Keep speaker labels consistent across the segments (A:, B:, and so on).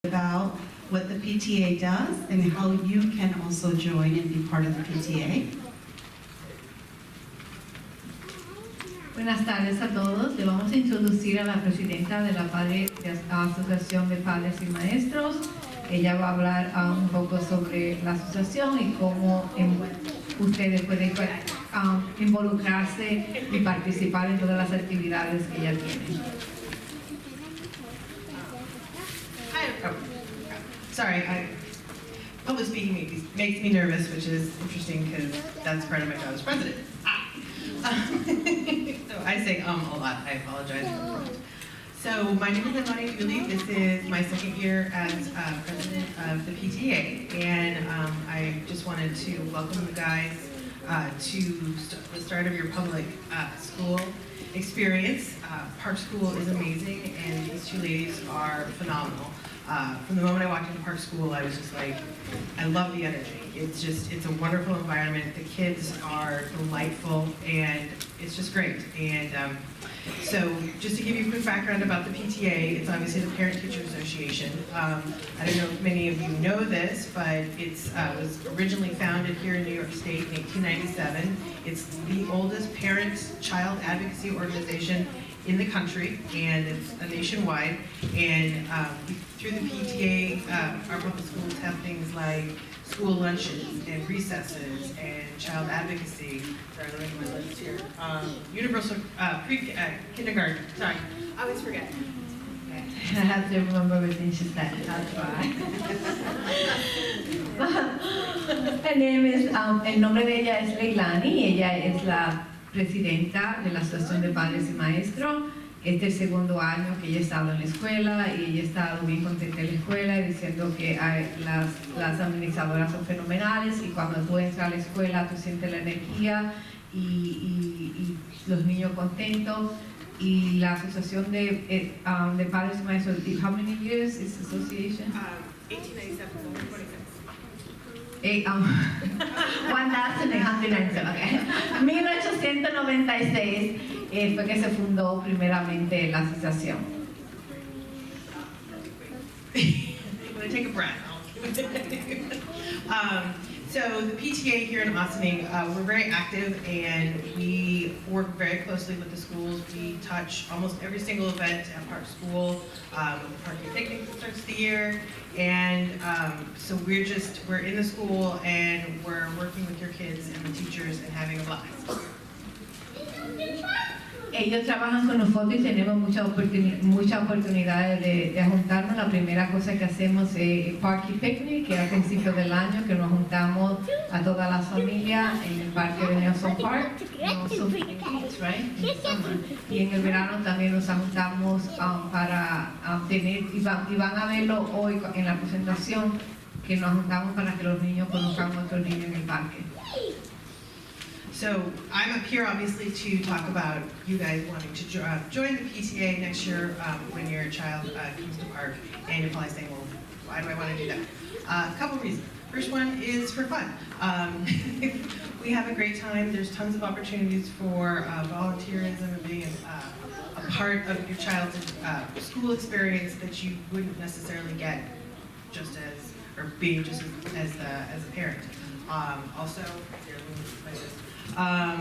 A: about what the PTA does and how you can also join and be part of the PTA.
B: Buenas tardes a todos. Le vamos a introducir a la presidenta de la Asociación de Padres y Maestros. Ella va a hablar un poco sobre la asociación y cómo ustedes pueden involucrarse y participar en todas las actividades que ella tiene.
C: Sorry, public speaking makes me nervous, which is interesting because that's part of my job as president. So I say a lot. I apologize for that. So my name is Amani Dooley. This is my second year as president of the PTA, and I just wanted to welcome you guys to the start of your public school experience. Park School is amazing, and these two ladies are phenomenal. From the moment I walked into Park School, I was just like, I love the energy. It's a wonderful environment. The kids are delightful, and it's just great. And so just to give you a quick background about the PTA, it's obviously the Parent-Teacher Association. I don't know if many of you know this, but it was originally founded here in New York State in 1897. It's the oldest parent-child advocacy organization in the country, and it's nationwide. And through the PTA, our public schools have things like school lunches and recesses and child advocacy. Sorry, let me get my list here. Universal kindergarten. Sorry, I always forget.
B: I have to remember everything she said. I'll try. Her name is, el nombre de ella es Leilani. Ella es la presidenta de la Asociación de Padres y Maestros. Este es el segundo año que ella ha estado en la escuela y ella ha estado bien contenta en la escuela, diciendo que las administradoras son fenomenales y cuando tú entras a la escuela tú sientes la energía y los niños contentos. Y la Asociación de Padres y Maestros, how many years is the association?
C: 1897,
B: 1896 fue que se fundó primeramente la asociación.
C: I'm going to take a breath. So the PTA here in Ossining, we're very active and we work very closely with the schools. We touch almost every single event at Park School, with the parking picnic that starts the year. And so we're in the school and we're working with your kids and the teachers and having a blast.
B: Ellos trabajan con nosotros y tenemos muchas oportunidades de juntarnos. La primera cosa que hacemos es Parky Picnic, que es al principio del año, que nos juntamos a todas las familias en el parque de Nelson Park, y en el verano también nos juntamos para tener, y van a verlo hoy en la presentación, que nos juntamos para que los niños conozcan a otros niños en el parque.
C: So I'm up here obviously to talk about you guys wanting to join the PTA next year when your child comes to Park, and you're probably saying, well, why do I want to do that? A couple reasons. First one is for fun. We have a great time. There's tons of opportunities for volunteerism and being a part of your child's school experience that you wouldn't necessarily get just as, or being just as a parent. Also, I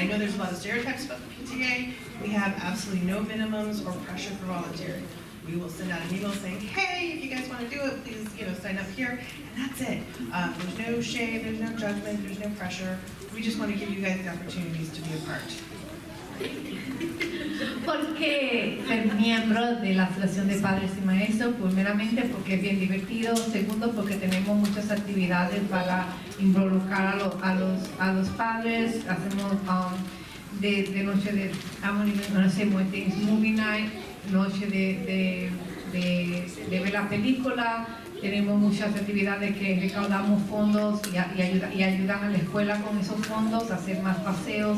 C: know there's a lot of stereotypes about the PTA. We have absolutely no minimums or pressure for volunteering. We will send out an email saying, hey, if you guys want to do it, please sign up here, and that's it. There's no shame, there's no judgment, there's no pressure. We just want to give you guys the opportunities to be a part.
B: ¿Por qué ser miembro de la Asociación de Padres y Maestros? Primeramente porque es bien divertido, segundo porque tenemos muchas actividades para involucrar a los padres, hacemos de noche de movie night, noche de ver la película, tenemos muchas actividades que recaudamos fondos y ayudan a la escuela con esos fondos a hacer más paseos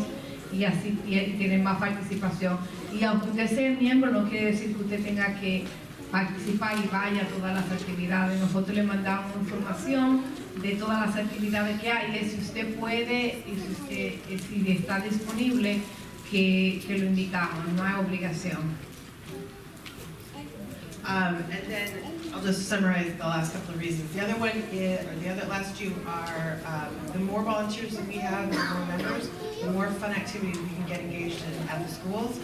B: y así tienen más participación. Y aunque usted sea miembro, no quiere decir que usted tenga que participar y vaya a todas las actividades. Nosotros le mandamos información de todas las actividades que hay, y si usted puede y si está disponible, que lo invitamos, no hay obligación.
C: And then I'll just summarize the last couple of reasons. The other one is, or the other last two are, the more volunteers that we have, the more members, the more fun activities we can get engaged in at the schools.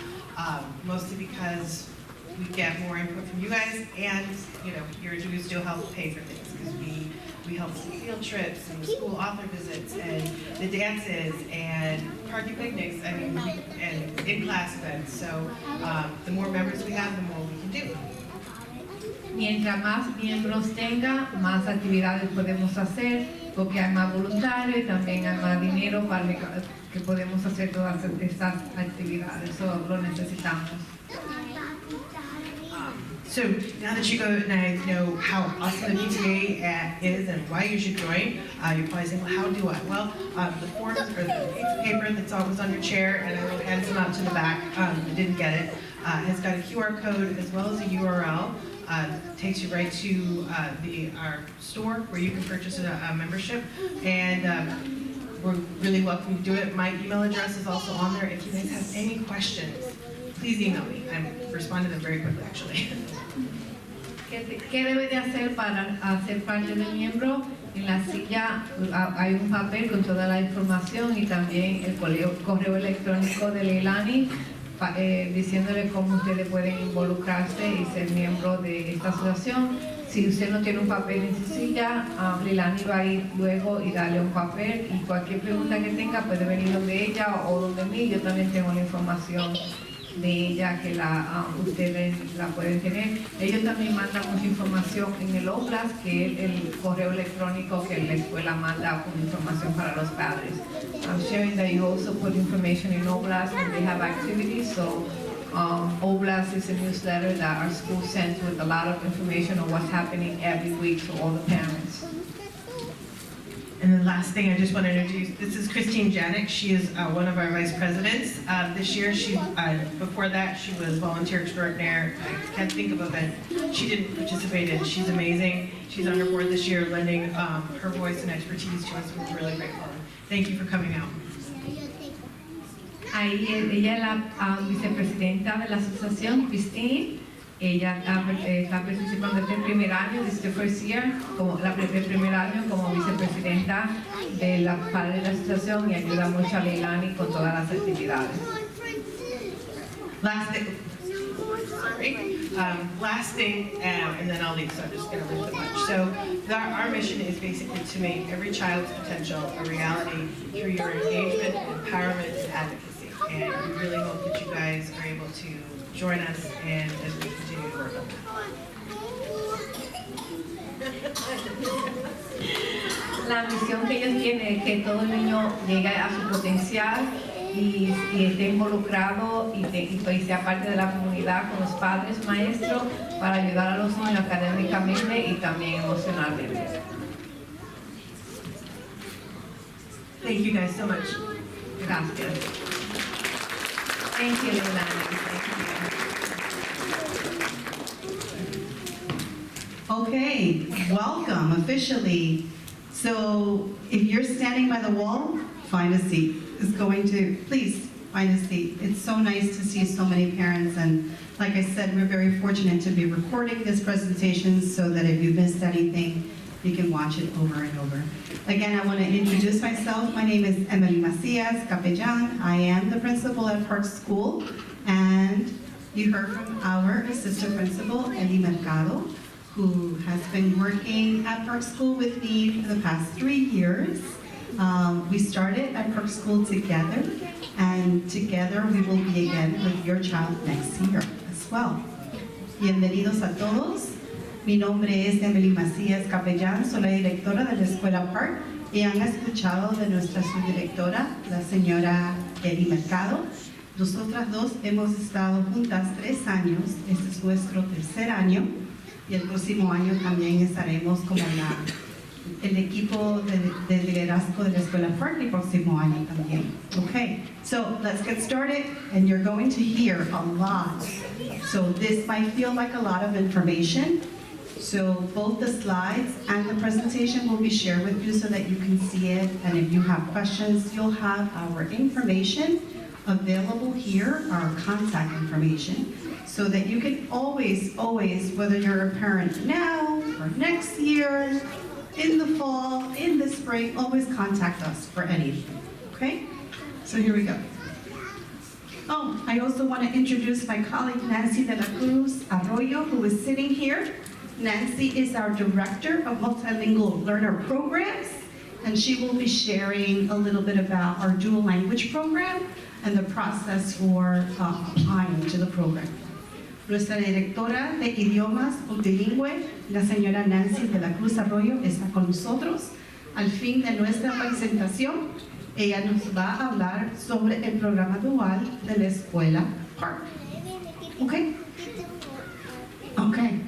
C: Mostly because we get more input from you guys, and your dues do help pay for things, because we help with the field trips and the school author visits and the dances and party picnics, and in-class events. So the more members we have, the more we can do.
B: Mientras más miembros tenga, más actividades podemos hacer, porque hay más voluntarios y también hay más dinero para que podemos hacer todas estas actividades. Eso lo necesitamos.
C: So now that you guys know how awesome the PTA is and why you should join, you're probably saying, well, how do I? Well, the forms, or the piece of paper that's always on your chair, and I wrote hands them out to the back, didn't get it, has got a QR code as well as a URL. Takes you right to our store where you can purchase a membership, and we're really welcome to do it. My email address is also on there. If you guys have any questions, please email me. I respond to them very quickly, actually.
B: ¿Qué debe de hacer para ser parte de miembro? En la silla hay un papel con toda la información y también el correo electrónico de Leilani diciéndole cómo ustedes pueden involucrarse y ser miembro de esta asociación. Si usted no tiene un papel en su silla, Leilani va a ir luego y darle un papel, y cualquier pregunta que tenga puede venir donde ella o donde mí. Yo también tengo la información de ella que ustedes la pueden tener. Ellos también mandan mucha información en el Oblast, que es el correo electrónico que la escuela manda con información para los padres. I'm sharing that you also put information in Oblast when they have activities. So Oblast is a newsletter that our school sends with a lot of information on what's happening every week to all the parents.
C: And the last thing I just want to introduce, this is Christine Janik. She is one of our vice presidents. This year, before that, she was volunteer extraordinaire. I can't think of an event she didn't participate in. She's amazing. She's on our board this year, lending her voice and expertise to us. We're really grateful. Thank you for coming out.
B: Ahí ella es la vicepresidenta de la asociación, Christine. Ella está participando desde el primer año, desde the first year, el primer año como vicepresidenta de la padre de la asociación, y ayuda mucho a Leilani con todas las actividades.
C: Last thing, and then I'll leave, so I'm just going to leave the bunch. So our mission is basically to make every child's potential a reality through your engagement, empowerment, and advocacy. And we really hope that you guys are able to join us and as we continue to work on that.
B: La misión que ellos tienen es que todo niño llegue a su potencial y esté involucrado y sea parte de la comunidad con los padres, maestros, para ayudar a los niños académicamente y también emocionalmente.
C: Thank you guys so much.
B: Gracias. Thank you, Leilani.
A: Okay, welcome officially. So if you're standing by the wall, find a seat. Please find a seat. It's so nice to see so many parents, and like I said, we're very fortunate to be recording this presentation so that if you missed anything, you can watch it over and over. Again, I want to introduce myself. My name is Emily Macias Capellan. I am the principal at PreK School, and you heard from our assistant principal, Eli Mercado, who has been working at PreK School with me for the past 3 years. We started at PreK School together, and together we will be again with your child next year as well. Bienvenidos a todos. Mi nombre es Emily Macías Capellán, soy la directora de la Escuela PreK, y han escuchado de nuestra subdirectora, la señora Eli Mercado. Nosotras dos hemos estado juntas 3 años, este es nuestro 3er año, y el próximo año también estaremos como el equipo de liderazgo de la Escuela PreK el próximo año también. Okay, so let's get started, and you're going to hear a lot. So this might feel like a lot of information. So both the slides and the presentation will be shared with you so that you can see it, and if you have questions, you'll have our information Available here are contact information so that you can always, whether you're a parent now or next year, in the fall, in the spring, always contact us for anything, okay? So here we go. Oh, I also want to introduce my colleague Nancy de la Cruz Arroyo, who is sitting here. Nancy is our Director of Multilingual Learner Programs, and she will be sharing a little bit about our dual language program and the process for applying to the program. Nuestra directora de idiomas multilingüe, la señora Nancy de la Cruz Arroyo, está con nosotros. Al fin de nuestra presentación, ella nos va a hablar sobre el programa dual de la escuela PreK. Okay? Okay.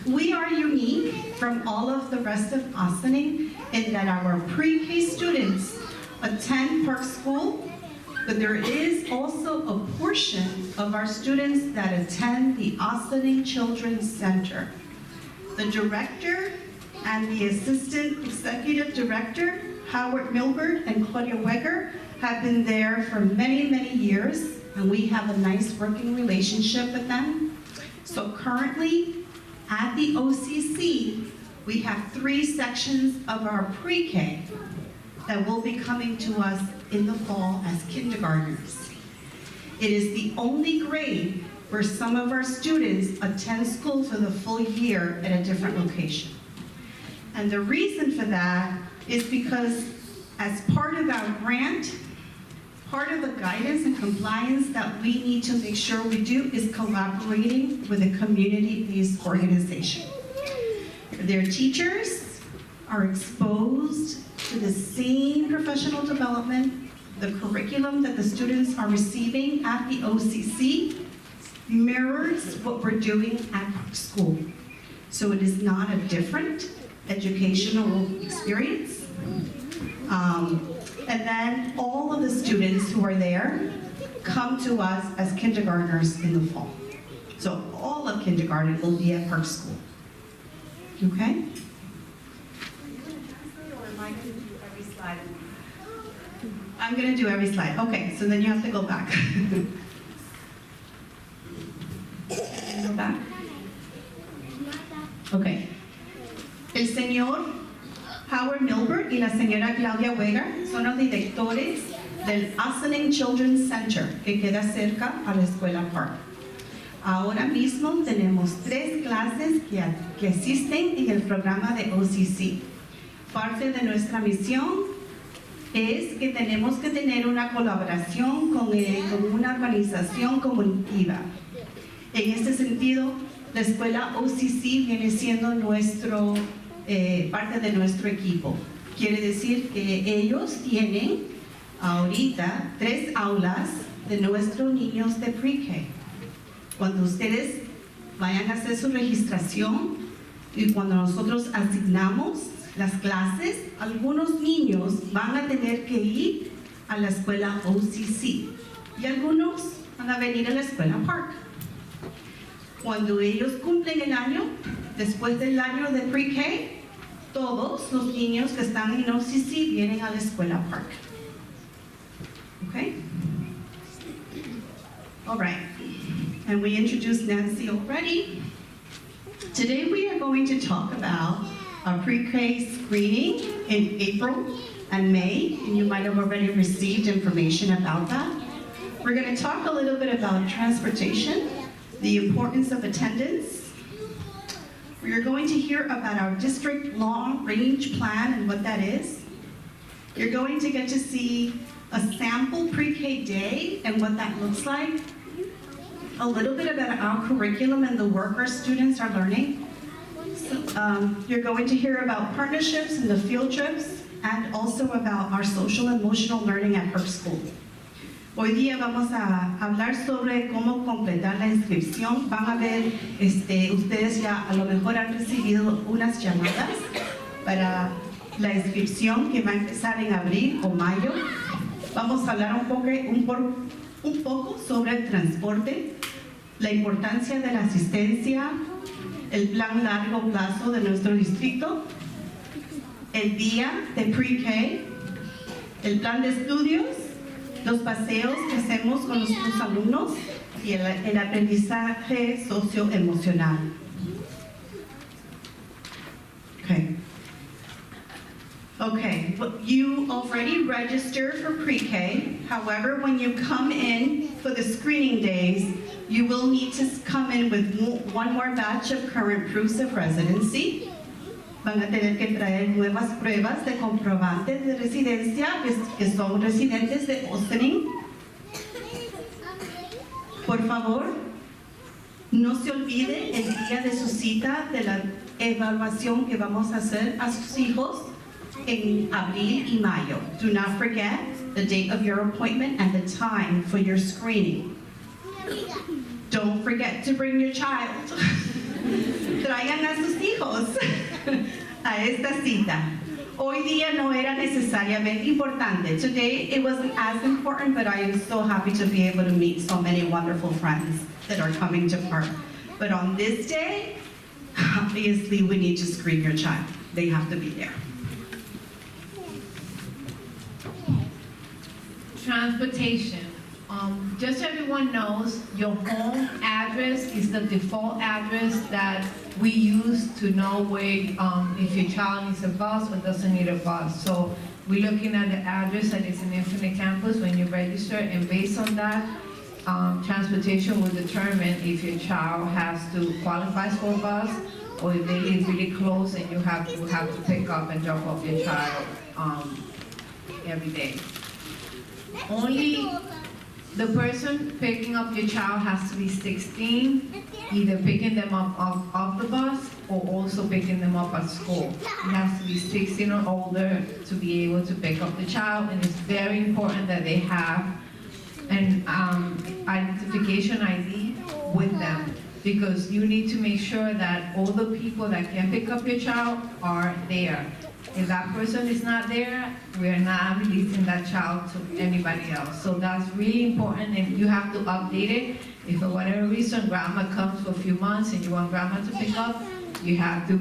A: We are unique from all of the rest of Austining in that our pre-K students attend PreK school, but there is also a portion of our students that attend the Austining Children's Center. The director and the assistant executive director, Howard Milbert and Claudia Weger, have been there for many, many years, and we have a nice working relationship with them. So currently, at the OCC, we have 3 sections of our pre-K that will be coming to us in the fall as kindergartners. It is the only grade where some of our students attend school for the full year at a different location. And the reason for that is because as part of our grant, part of the guidance and compliance that we need to make sure we do is collaborating with a community-based organization. Their teachers are exposed to the same professional development. The curriculum that the students are receiving at the OCC mirrors what we're doing at school. So it is not a different educational experience. And then all of the students who are there come to us as kindergartners in the fall. So all of kindergarten will be at PreK school. Okay? I'm going to do every slide. Okay, so then you have to go back. Go back. Okay. El señor Howard Milbert y la señora Claudia Weger son los directores del Austining Children's Center, que queda cerca a la escuela PreK. Ahora mismo tenemos 3 clases que asisten en el programa de OCC. Parte de nuestra misión es que tenemos que tener una colaboración con una organización comunicativa. En este sentido, la escuela OCC viene siendo parte de nuestro equipo. Quiere decir que ellos tienen ahorita 3 aulas de nuestros niños de PreK. Cuando ustedes vayan a hacer su registración y cuando nosotros asignamos las clases, algunos niños van a tener que ir a la escuela OCC y algunos van a venir a la escuela PreK. Cuando ellos cumplen el año, después del año de PreK, todos los niños que están en OCC vienen a la escuela PreK. Okay? All right. And we introduced Nancy already. Today we are going to talk about our pre-K screening in April and May, and you might have already received information about that. We're going to talk a little bit about transportation, the importance of attendance. We are going to hear about our district long-range plan and what that is. You're going to get to see a sample pre-K day and what that looks like. A little bit about our curriculum and the work our students are learning. You're going to hear about partnerships and the field trips, and also about our social and emotional learning at PreK school. Hoy día vamos a hablar sobre cómo completar la inscripción. Van a ver, ustedes ya a lo mejor han recibido unas llamadas para la inscripción que va a empezar en abril o mayo. Vamos a hablar un poco sobre el transporte, la importancia de la asistencia, el plan largo plazo de nuestro distrito, el día de PreK, el plan de estudios, los paseos que hacemos con nuestros alumnos y el aprendizaje socioemocional. Okay, well, you already registered for pre-K. However, when you come in for the screening days, you will need to come in with one more batch of current proofs of residency. Van a tener que traer nuevas pruebas de comprobantes de residencia que son residentes de Ossining. Por favor, no se olvide el día de su cita de la evaluación que vamos a hacer a sus hijos en abril y mayo. Do not forget the date of your appointment and the time for your screening. Don't forget to bring your child. Traigan a sus hijos a esta cita. Hoy día no era necesariamente importante. Today it wasn't as important, but I am so happy to be able to meet so many wonderful friends that are coming to PreK. But on this day, obviously we need to screen your child. They have to be there.
B: Transportation. Just so everyone knows, your home address is the default address that we use to know where, if your child needs a bus or doesn't need a bus. So we're looking at the address that is in Infinite Campus when you register, and based on that, transportation will determine if your child has to qualify for a bus or if they live really close and you have to pick up and drop off your child every day. Only the person picking up your child has to be 16, either picking them up off the bus or also picking them up at school. It has to be 16 or older to be able to pick up the child, and it's very important that they have an identification ID with them, because you need to make sure that all the people that can pick up your child are there. If that person is not there, we are not releasing that child to anybody else. So that's really important, and you have to update it. If for whatever reason grandma comes for a few months and you want grandma to pick up, you have to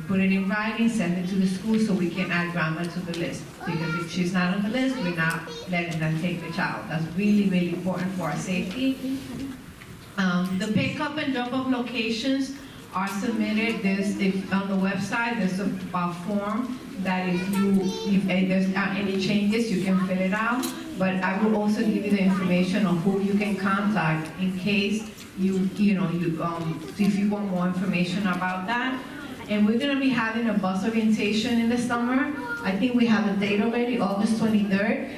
B: put it in writing, send it to the school so we can add grandma to the list. Because if she's not on the list, we're not letting them take the child. That's really, really important for our safety. The pickup and drop-off locations are submitted. On the website, there's a form that if there's any changes, you can fill it out. But I will also give you the information on who you can contact in case if you want more information about that. And we're going to be having a bus orientation in the summer. I think we have a date already, August 23rd.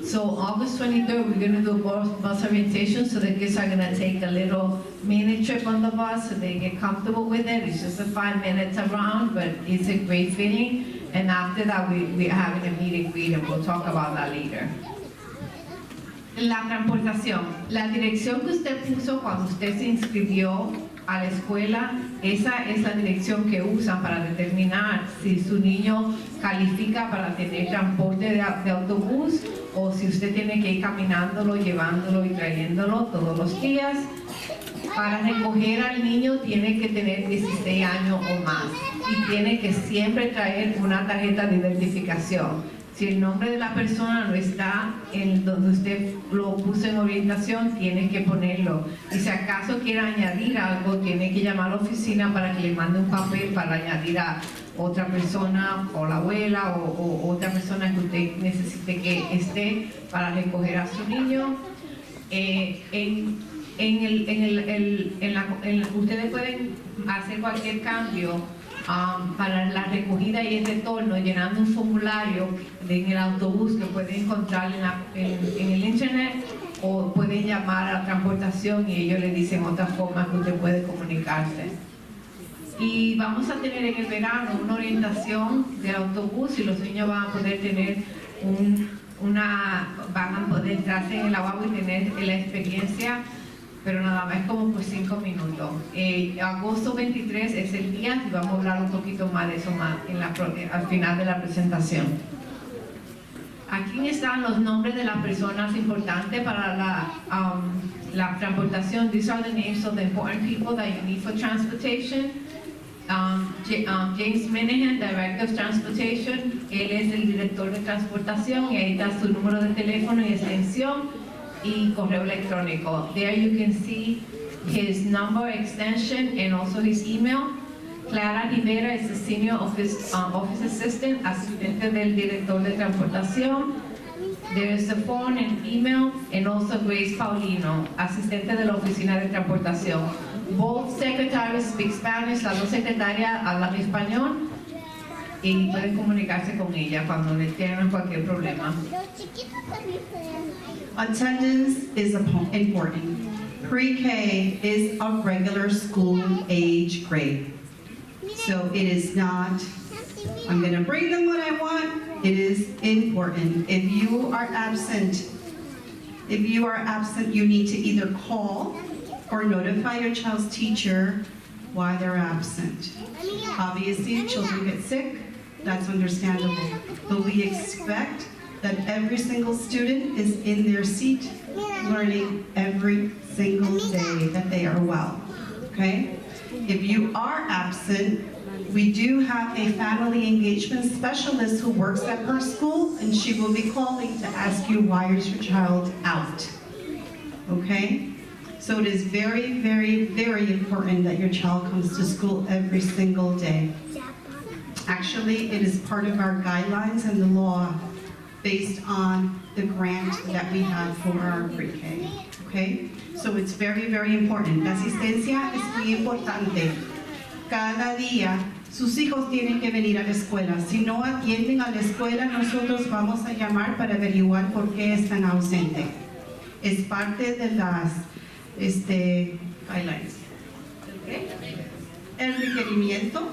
B: So August 23rd, we're going to do a bus orientation, so the kids are going to take a little mini trip on the bus so they get comfortable with it. It's just a 5 minutes around, but it's a great feeling. And after that, we're having a meet and greet, and we'll talk about that later. La transportación. La dirección que usted puso cuando usted se inscribió a la escuela, esa es la dirección que usan para determinar si su niño califica para tener transporte de autobús o si usted tiene que ir caminándolo, llevándolo y trayéndolo todos los días. Para recoger al niño tiene que tener 16 años o más y tiene que siempre traer una tarjeta de identificación. Si el nombre de la persona no está en donde usted lo puso en orientación, tiene que ponerlo. Y si acaso quiere añadir algo, tiene que llamar a la oficina para que le mande un papel para añadir a otra persona, o la abuela, o otra persona que usted necesite que esté para recoger a su niño. Ustedes pueden hacer cualquier cambio para la recogida y el retorno llenando un formulario en el autobús que pueden encontrar en el internet, o pueden llamar a la transportación y ellos le dicen otras formas que usted puede comunicarse. Y vamos a tener en el verano una orientación del autobús y los niños van a poder tener van a poder entrarse en el agua y tener la experiencia, pero nada más como por 5 minutos. Agosto 23 es el día y vamos a hablar un poquito más de eso al final de la presentación. Aquí están los nombres de las personas importantes para la transportación. These are the names of the important people that you need for transportation. James Minahan, Director of Transportation, él es el director de transportación y ahí está su número de teléfono y extensión y correo electrónico. There you can see his number, extension, and also his email. Clara Rivera is the Senior Office Assistant, asistente del director de transportación. There is the phone and email, and also Grace Paulino, asistente de la oficina de transportación. Both secretaries speak Spanish, las dos secretarias hablan español y pueden comunicarse con ella cuando le tengan cualquier problema.
A: Attendance is important. Pre-K is a regular school age grade. So it is not, I'm gonna bring them what I want. It is important. If you are absent, you need to either call or notify your child's teacher why they're absent. Obviously, children get sick, that's understandable. But we expect that every single student is in their seat learning every single day that they are well, okay? If you are absent, we do have a family engagement specialist who works at her school, and she will be calling to ask you why is your child out, okay? So it is very, very, very important that your child comes to school every single day. Actually, it is part of our guidelines and the law based on the grant that we have for our pre-K, okay? So it's very, very important. La asistencia es muy importante. Cada día sus hijos tienen que venir a la escuela. Si no atienden a la escuela, nosotros vamos a llamar para averiguar por qué están ausentes. Es parte de las guidelines. ¿Okay? El requerimiento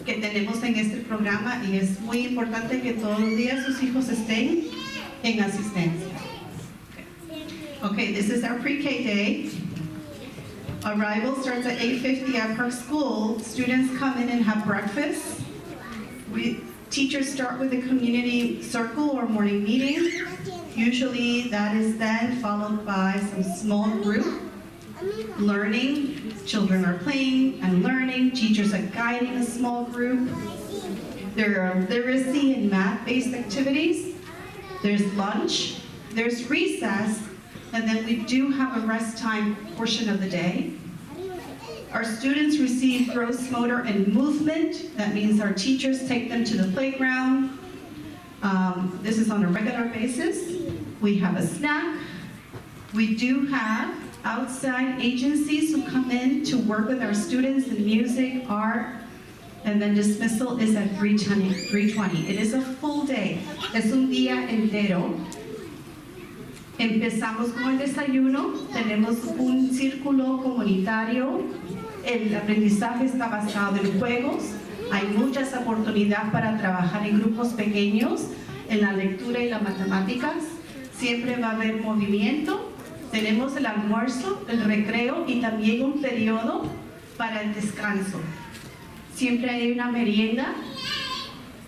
A: que tenemos en este programa, y es muy importante que todos los días sus hijos estén en asistencia. Okay, this is our pre-K day. Arrival starts at 8:50 at her school. Students come in and have breakfast. Teachers start with a community circle or morning meeting. Usually that is then followed by some small group learning. Children are playing and learning. Teachers are guiding a small group. There are literacy and math-based activities. There's lunch. There's recess. And then we do have a rest time portion of the day. Our students receive gross motor and movement. That means our teachers take them to the playground. This is on a regular basis. We have a snack. We do have outside agencies who come in to work with our students in music, art, and then dismissal is at 3:20. It is a full day. Es un día entero. Empezamos con el desayuno, tenemos un círculo comunitario, el aprendizaje está basado en juegos, hay muchas oportunidades para trabajar en grupos pequeños, en la lectura y las matemáticas, siempre va a haber movimiento, tenemos el almuerzo, el recreo y también un periodo para el descanso. Siempre hay una merienda.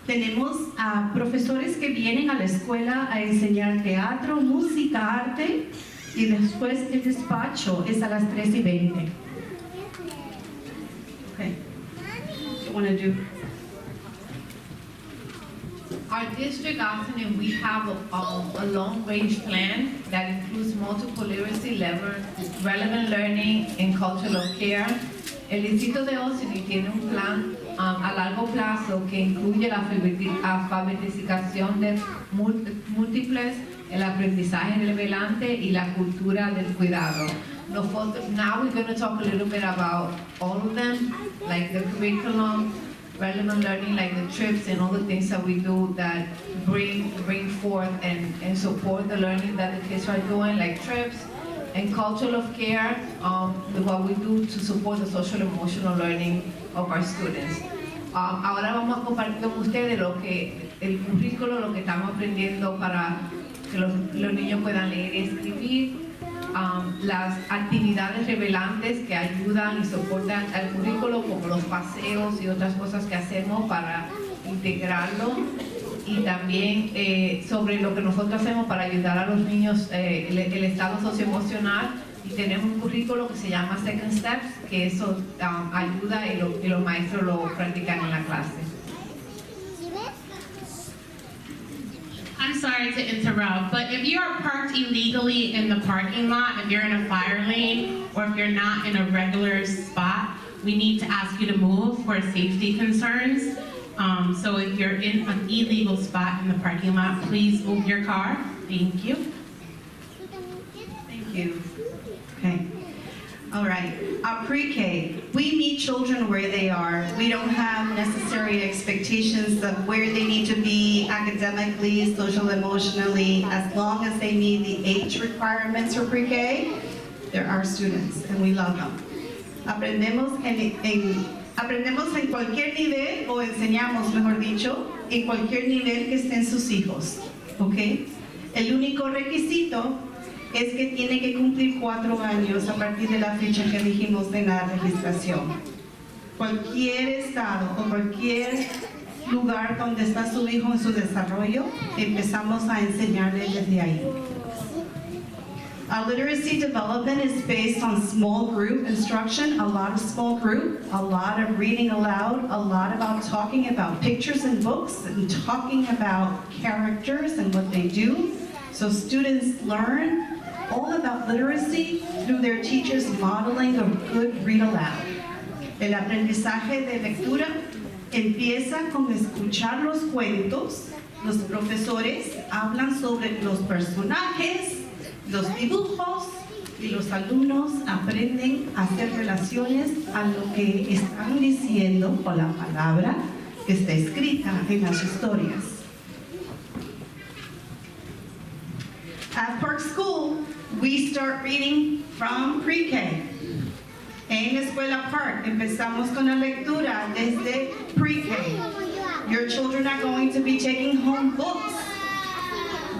A: Tenemos a profesores que vienen a la escuela a enseñar teatro, música, arte, y después el despacho es a las 3:20. Okay. What you want to do?
B: Our district often we have a long-range plan that includes multiple literacy levels, relevant learning, and cultural care. El distrito de Ossipee tiene un plan a largo plazo que incluye la alfabetización de múltiples, el aprendizaje relevante y la cultura del cuidado. Now we're going to talk a little bit about all of them, like the curriculum, relevant learning, like the trips and all the things that we do that bring forth and support the learning that the kids are doing, like trips, and cultural care, what we do to support the social emotional learning of our students. Ahora vamos a compartir con ustedes el currículo, lo que estamos aprendiendo para que los niños puedan leer y escribir, las actividades revelantes que ayudan y soportan al currículo, como los paseos y otras cosas que hacemos para integrarlo, y también sobre lo que nosotros hacemos para ayudar a los niños, el estado socioemocional, y tenemos un currículo que se llama Second Steps, que eso ayuda y los maestros lo practican en la clase.
D: I'm sorry to interrupt, but if you are parked illegally in the parking lot, if you're in a fire lane, or if you're not in a regular spot, we need to ask you to move for safety concerns. So if you're in an illegal spot in the parking lot, please move your car. Thank you.
A: Thank you. Okay. All right. Pre-K, we meet children where they are. We don't have necessary expectations of where they need to be academically, social, emotionally. As long as they meet the age requirements for Pre-K, they're our students and we love them. Aprendemos en cualquier nivel, o enseñamos, mejor dicho, en cualquier nivel que estén sus hijos. ¿Ok? El único requisito es que tiene que cumplir 4 años a partir de la fecha que dijimos en la registración. Cualquier estado o cualquier lugar donde está su hijo en su desarrollo, empezamos a enseñarle desde ahí. Our literacy development is based on small group instruction, a lot of small group, a lot of reading aloud, a lot about talking about pictures and books, and talking about characters and what they do. So students learn all about literacy through their teachers modeling a good read aloud. El aprendizaje de lectura empieza con escuchar los cuentos. Los profesores hablan sobre los personajes, los dibujos, y los alumnos aprenden a hacer relaciones a lo que están diciendo con la palabra que está escrita en las historias. At Park School, we start reading from Pre-K. En la Escuela Park, empezamos con la lectura desde Pre-K. Your children are going to be taking home books.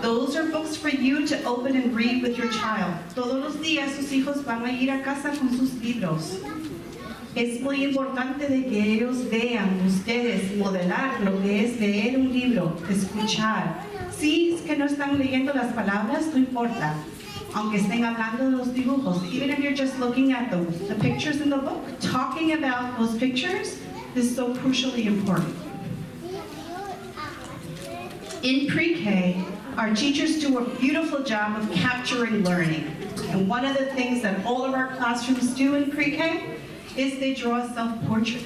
A: Those are books for you to open and read with your child. Todos los días sus hijos van a ir a casa con sus libros. Es muy importante de que ellos vean, ustedes, modelar lo que es leer un libro, escuchar. Si es que no están leyendo las palabras, no importa. Aunque estén hablando de los dibujos, even if you're just looking at the pictures in the book, talking about those pictures is so crucially important. In Pre-K, our teachers do a beautiful job of capturing learning. And one of the things that all of our classrooms do in Pre-K is they draw a self-portrait.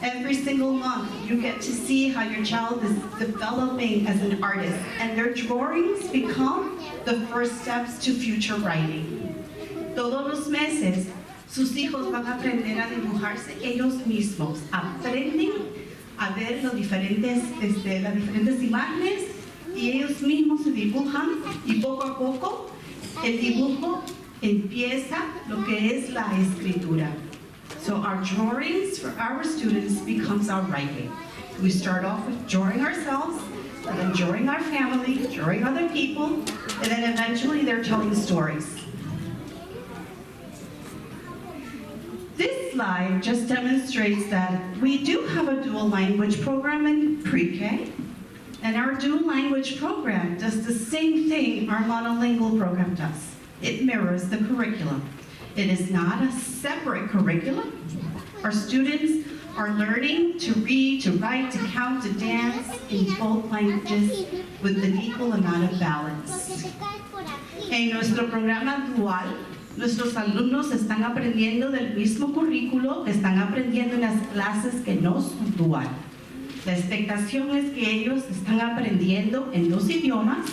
A: Every single month, you get to see how your child is developing as an artist, and their drawings become the first steps to future writing. Todos los meses, sus hijos van a aprender a dibujarse ellos mismos. Aprenden a ver las diferentes imágenes y ellos mismos se dibujan, y poco a poco el dibujo empieza lo que es la escritura. So our drawings for our students becomes our writing. We start off with drawing ourselves, and then drawing our family, drawing other people, and then eventually they're telling stories. This slide just demonstrates that we do have a dual language program in Pre-K, and our dual language program does the same thing our monolingual program does. It mirrors the curriculum. It is not a separate curriculum. Our students are learning to read, to write, to count, to dance in both languages with an equal amount of balance. En nuestro programa dual, nuestros alumnos están aprendiendo del mismo currículo que están aprendiendo en las clases que no son dual. La expectación es que ellos están aprendiendo en 2 idiomas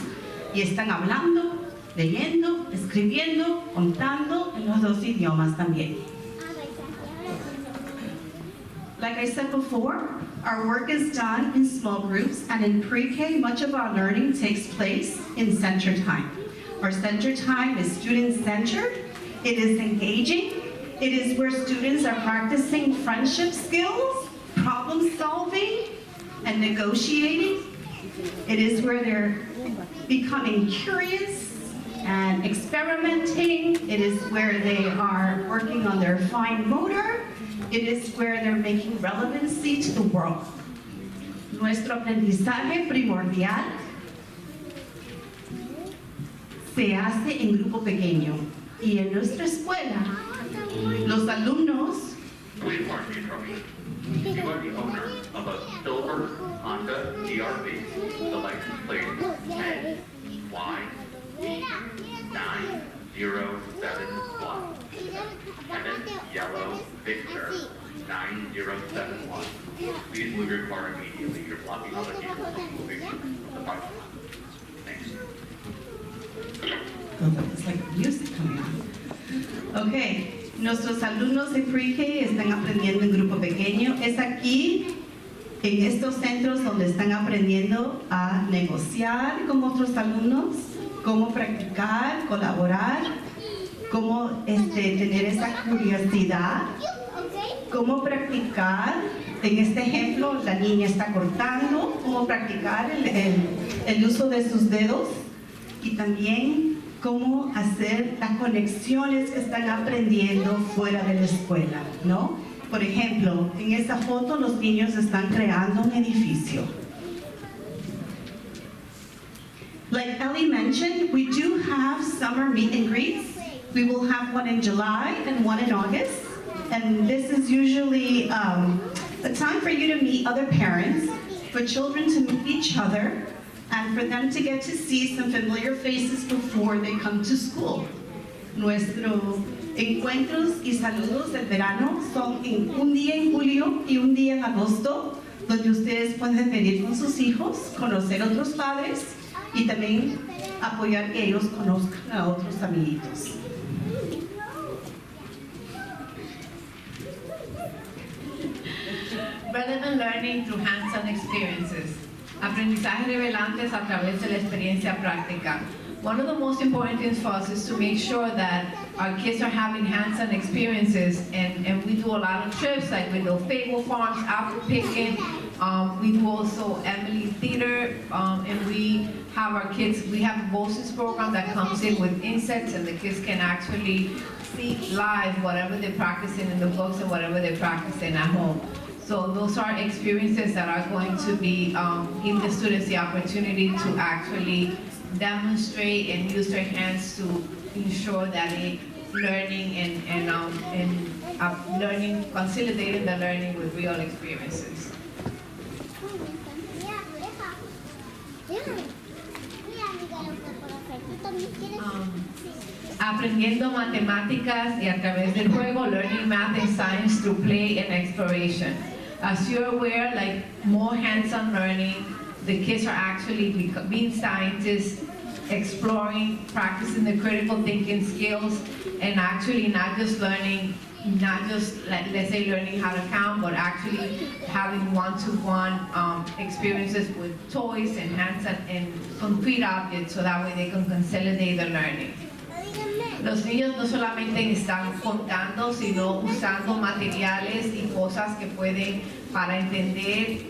A: y están hablando, leyendo, escribiendo, contando en los 2 idiomas también. Like I said before, our work is done in small groups, and in Pre-K, much of our learning takes place in center time. Our center time is student-centered, it is engaging, it is where students are practicing friendship skills, problem solving, and negotiating. It is where they're becoming curious and experimenting. It is where they are working on their fine motor. It is where they're making relevancy to the world. Nuestro aprendizaje primordial se hace en grupo pequeño. Y en nuestra escuela, los alumnos
E: Please mark the instructions. You are the owner of a silver Honda CRV, the license plate NYV9071, and then yellow Victor 9071. Please move your car immediately. You're blocking other people from moving the parking lot. Thanks.
A: It's like music coming on. Okay, nuestros alumnos de PreK están aprendiendo en grupo pequeño. Es aquí, en estos centros, donde están aprendiendo a negociar con otros alumnos, cómo practicar, colaborar, cómo tener esa curiosidad, cómo practicar. En este ejemplo, la niña está cortando, cómo practicar el uso de sus dedos y también cómo hacer las conexiones que están aprendiendo fuera de la escuela, ¿no? Por ejemplo, en esta foto los niños están creando un edificio. Like Ellie mentioned, we do have summer meet and greets. We will have one in July and one in August. And this is usually a time for you to meet other parents, for children to meet each other, and for them to get to see some familiar faces before they come to school. Nuestros encuentros y saludos del verano son un día en julio y un día en agosto, donde ustedes pueden venir con sus hijos, conocer a otros padres y también apoyar que ellos conozcan a otros amiguitos.
B: Relevant learning through hands-on experiences. Aprendizaje revelantes a través de la experiencia práctica. One of the most important things for us is to make sure that our kids are having hands-on experiences, and we do a lot of trips, like we do fable farms, apple picking, we do also Emily Theater, and we have our kids, we have a BOSIS program that comes in with insects, and the kids can actually see live whatever they're practicing in the books and whatever they're practicing at home. So those are experiences that are going to be giving the students the opportunity to actually demonstrate and use their hands to ensure that they learning and learning, consolidating the learning with real experiences. Aprendiendo matemáticas y a través del juego, learning math and science through play and exploration. As you're aware, like more hands-on learning, the kids are actually being scientists, exploring, practicing the critical thinking skills, and actually not just learning, not just like, let's say learning how to count, but actually having one-to-one experiences with toys and hands-on and concrete objects, so that way they can consolidate the learning. Los niños no solamente están contando, sino usando materiales y cosas que pueden para entender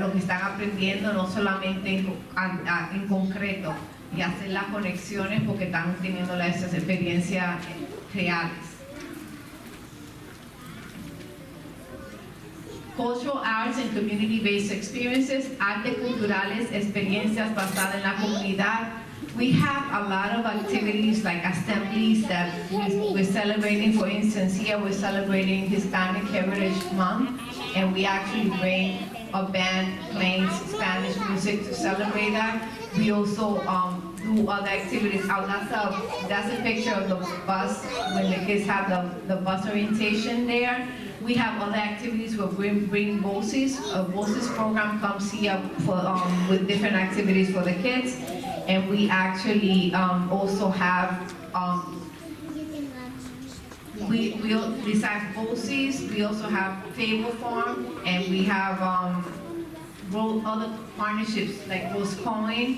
B: lo que están aprendiendo, no solamente en concreto, y hacer las conexiones porque están teniendo esas experiencias reales. Cultural arts and community-based experiences, arte culturales, experiencias basadas en la comunidad. We have a lot of activities like assemblies that we're celebrating. For instance, here we're celebrating Hispanic Heritage Month, and we actually bring a band playing Spanish music to celebrate that. We also do other activities. That's a picture of the bus when the kids have the bus orientation there. We have other activities where we bring BOSIS. A BOSIS program comes here for, with different activities for the kids. And we actually also have, besides BOSIS, we also have Fable Farm, and we have other partnerships like Roscoe,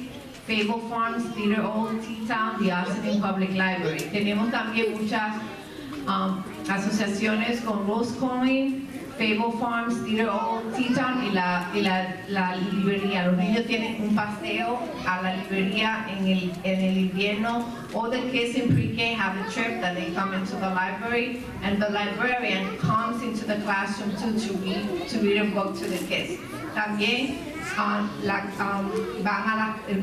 B: Fable Farms, Theater Old, T-Town, the Austin Public Library. Tenemos también muchas asociaciones con Roscoe, Fable Farms, Theater Old, T-Town y la librería. Los niños tienen un paseo a la librería en el invierno. All the kids in PreK have a trip that they come into the library, and the librarian comes into the classroom to read a book to the kids. También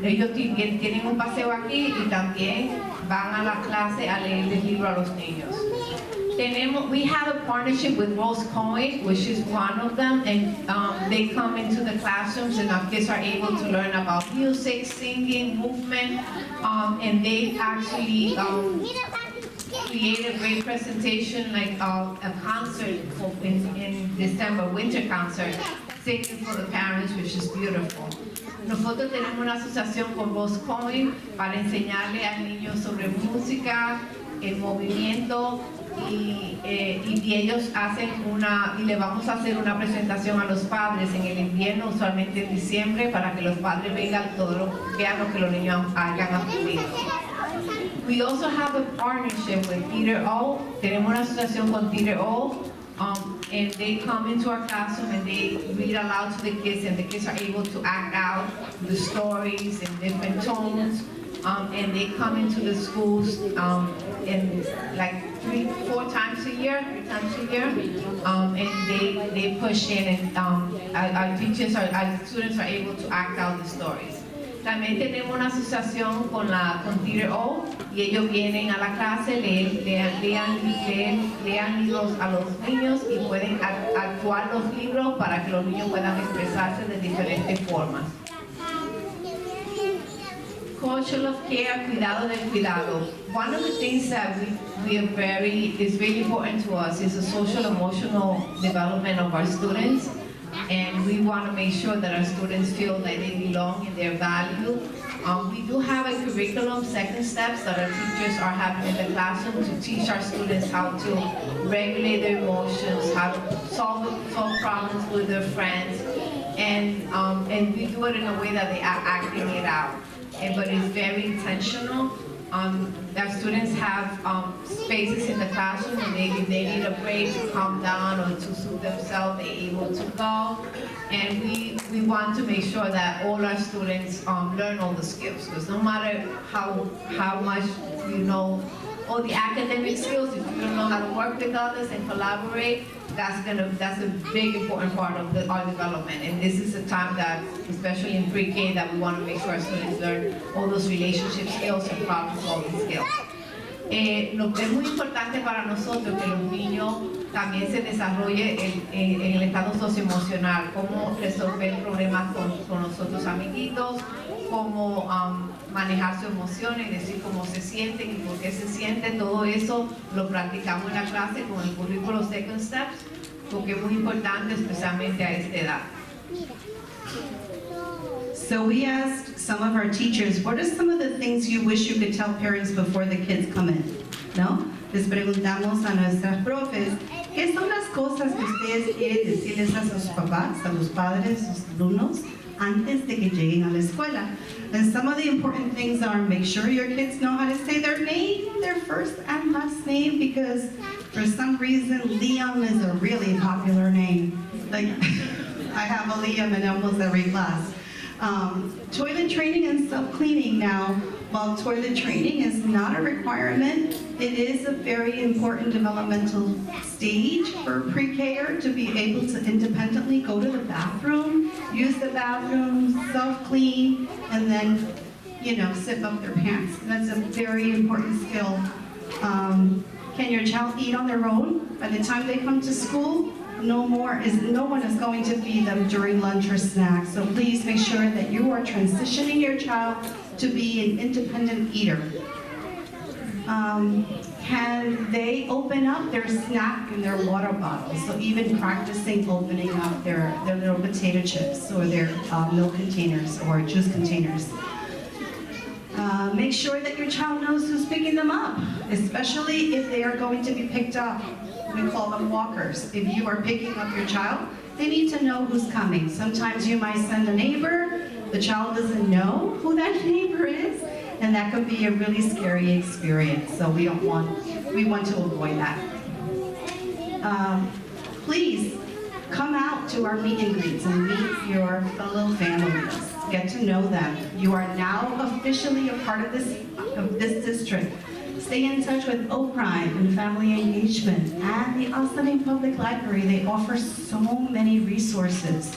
B: ellos tienen un paseo aquí y también van a la clase a leer el libro a los niños. We have a partnership with Rose Cohen, which is one of them, and they come into the classrooms and our kids are able to learn about music, singing, movement, and they actually create a great presentation like a concert in December, winter concert, singing for the parents, which is beautiful. Nosotros tenemos una asociación con Rose Cohen para enseñarle al niño sobre música, el movimiento, y ellos hacen y le vamos a hacer una presentación a los padres en el invierno, usualmente en diciembre, para que los padres vean lo que los niños hayan aprendido. We also have a partnership with Peter O. Tenemos una asociación con Peter O. And they come into our classroom and they read aloud to the kids, and the kids are able to act out the stories in different tones. And they come into the schools in like 3-4 times a year, and they push in, and our students are able to act out the stories. También tenemos una asociación con Theater O, y ellos vienen a la clase, lean libros a los niños y pueden actuar los libros para que los niños puedan expresarse de diferentes formas. Culture of care, cuidado del cuidado. One of the things that is very important to us is the social emotional development of our students. And we want to make sure that our students feel that they belong and they're valued. We do have a curriculum, second steps, that our teachers are having in the classroom to teach our students how to regulate their emotions, how to solve problems with their friends, and we do it in a way that they are acting it out. But it's very intentional. Our students have spaces in the classroom, and if they need a break to calm down or to soothe themselves, they're able to go. And we want to make sure that all our students learn all the skills, because no matter how much you know all the academic skills, if you don't know how to work with others and collaborate, that's a big important part of our development. And this is a time that, especially in pre-K, that we want to make sure our students learn all those relationship skills and problem-solving skills. Es muy importante para nosotros que los niños también se desarrollen en el estado socioemocional, cómo resolver problemas con los otros amiguitos, cómo manejar sus emociones, decir cómo se sienten y por qué se sienten. Todo eso lo practicamos en la clase con el currículo Second Steps, porque es muy importante especialmente a esta edad.
A: So we asked some of our teachers, what are some of the things you wish you could tell parents before the kids come in? ¿No? Les preguntamos a nuestras profes, ¿qué son las cosas que ustedes quieren decirles a sus papás, a los padres, a sus alumnos, antes de que lleguen a la escuela? And some of the important things are, make sure your kids know how to say their name, their first and last name, because for some reason, Liam is a really popular name. Like, I have a Liam in almost every class. Toilet training and self-cleaning. Now, while toilet training is not a requirement, it is a very important developmental stage for pre-K to be able to independently go to the bathroom, use the bathroom, self-clean, and then, zip up their pants. That's a very important skill. Can your child eat on their own? By the time they come to school, no one is going to feed them during lunch or snacks. So please make sure that you are transitioning your child to be an independent eater. Can they open up their snack and their water bottles? So even practicing opening up their little potato chips or their milk containers or juice containers. Make sure that your child knows who's picking them up, especially if they are going to be picked up. We call them walkers. If you are picking up your child, they need to know who's coming. Sometimes you might send a neighbor, the child doesn't know who that neighbor is, and that could be a really scary experience. So we want to avoid that. Please come out to our meet and greets and meet your fellow families. Get to know them. You are now officially a part of this district. Stay in touch with OPRIME and Family Engagement and the Austin Public Library. They offer so many resources.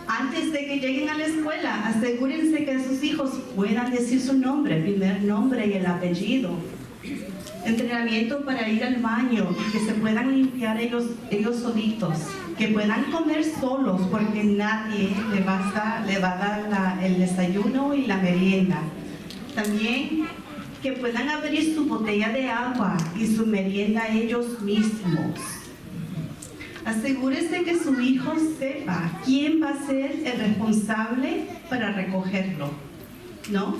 A: Antes de que lleguen a la escuela, asegúrense que sus hijos puedan decir su nombre, el primer nombre y el apellido. Entrenamiento para ir al baño, que se puedan limpiar ellos solitos, que puedan comer solos porque nadie le va a dar el desayuno y la merienda. También que puedan abrir su botella de agua y su merienda ellos mismos. Asegúrese que su hijo sepa quién va a ser el responsable para recogerlo, ¿no?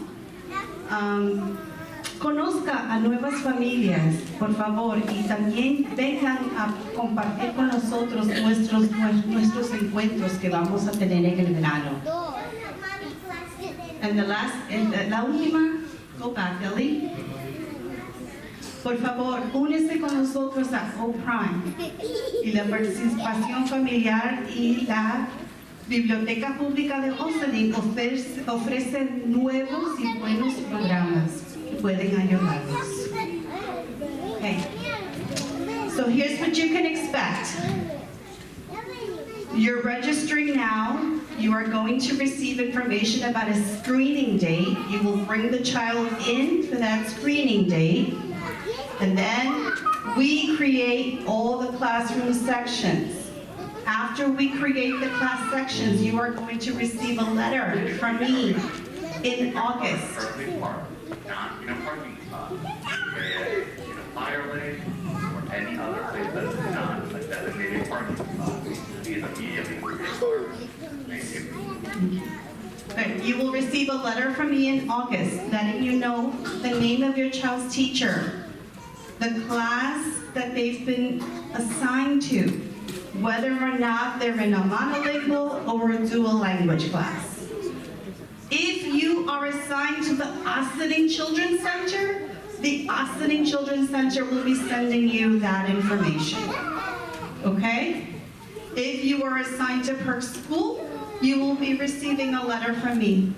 A: Conozca a nuevas familias, por favor, y también vengan a compartir con nosotros nuestros encuentros que vamos a tener en el verano. La última, go back, Ellie. Por favor, únese con nosotros a O-Prime y la participación familiar y la Biblioteca Pública de Ossining ofrecen nuevos y buenos programas que pueden ayudarnos. Okay. So here's what you can expect. You're registering now. You are going to receive information about a screening day. You will bring the child in for that screening day. And then we create all the classroom sections. After we create the class sections, you are going to receive a letter from me in August.
E: Perfectly parked, not in a parking spot, in a fire lane, or any other place that is not a designated parking spot. Please immediately move your car. Thank you.
A: Good. You will receive a letter from me in August letting you know the name of your child's teacher, the class that they've been assigned to, whether or not they're in a monolingual or a dual language class. If you are assigned to the Ossining Children's Center, the Ossining Children's Center will be sending you that information, okay? If you are assigned to PreK School, you will be receiving a letter from me.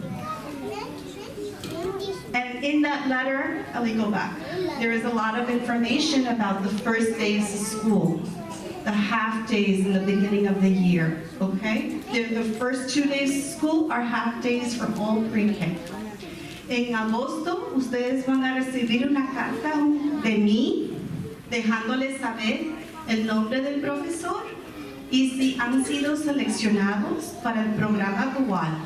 A: And in that letter, Ellie, go back. There is a lot of information about the first days of school, the half days in the beginning of the year, okay? The first 2 days of school are half days for all pre-K. En agosto, ustedes van a recibir una carta de mí, dejándoles saber el nombre del profesor y si han sido seleccionados para el programa dual.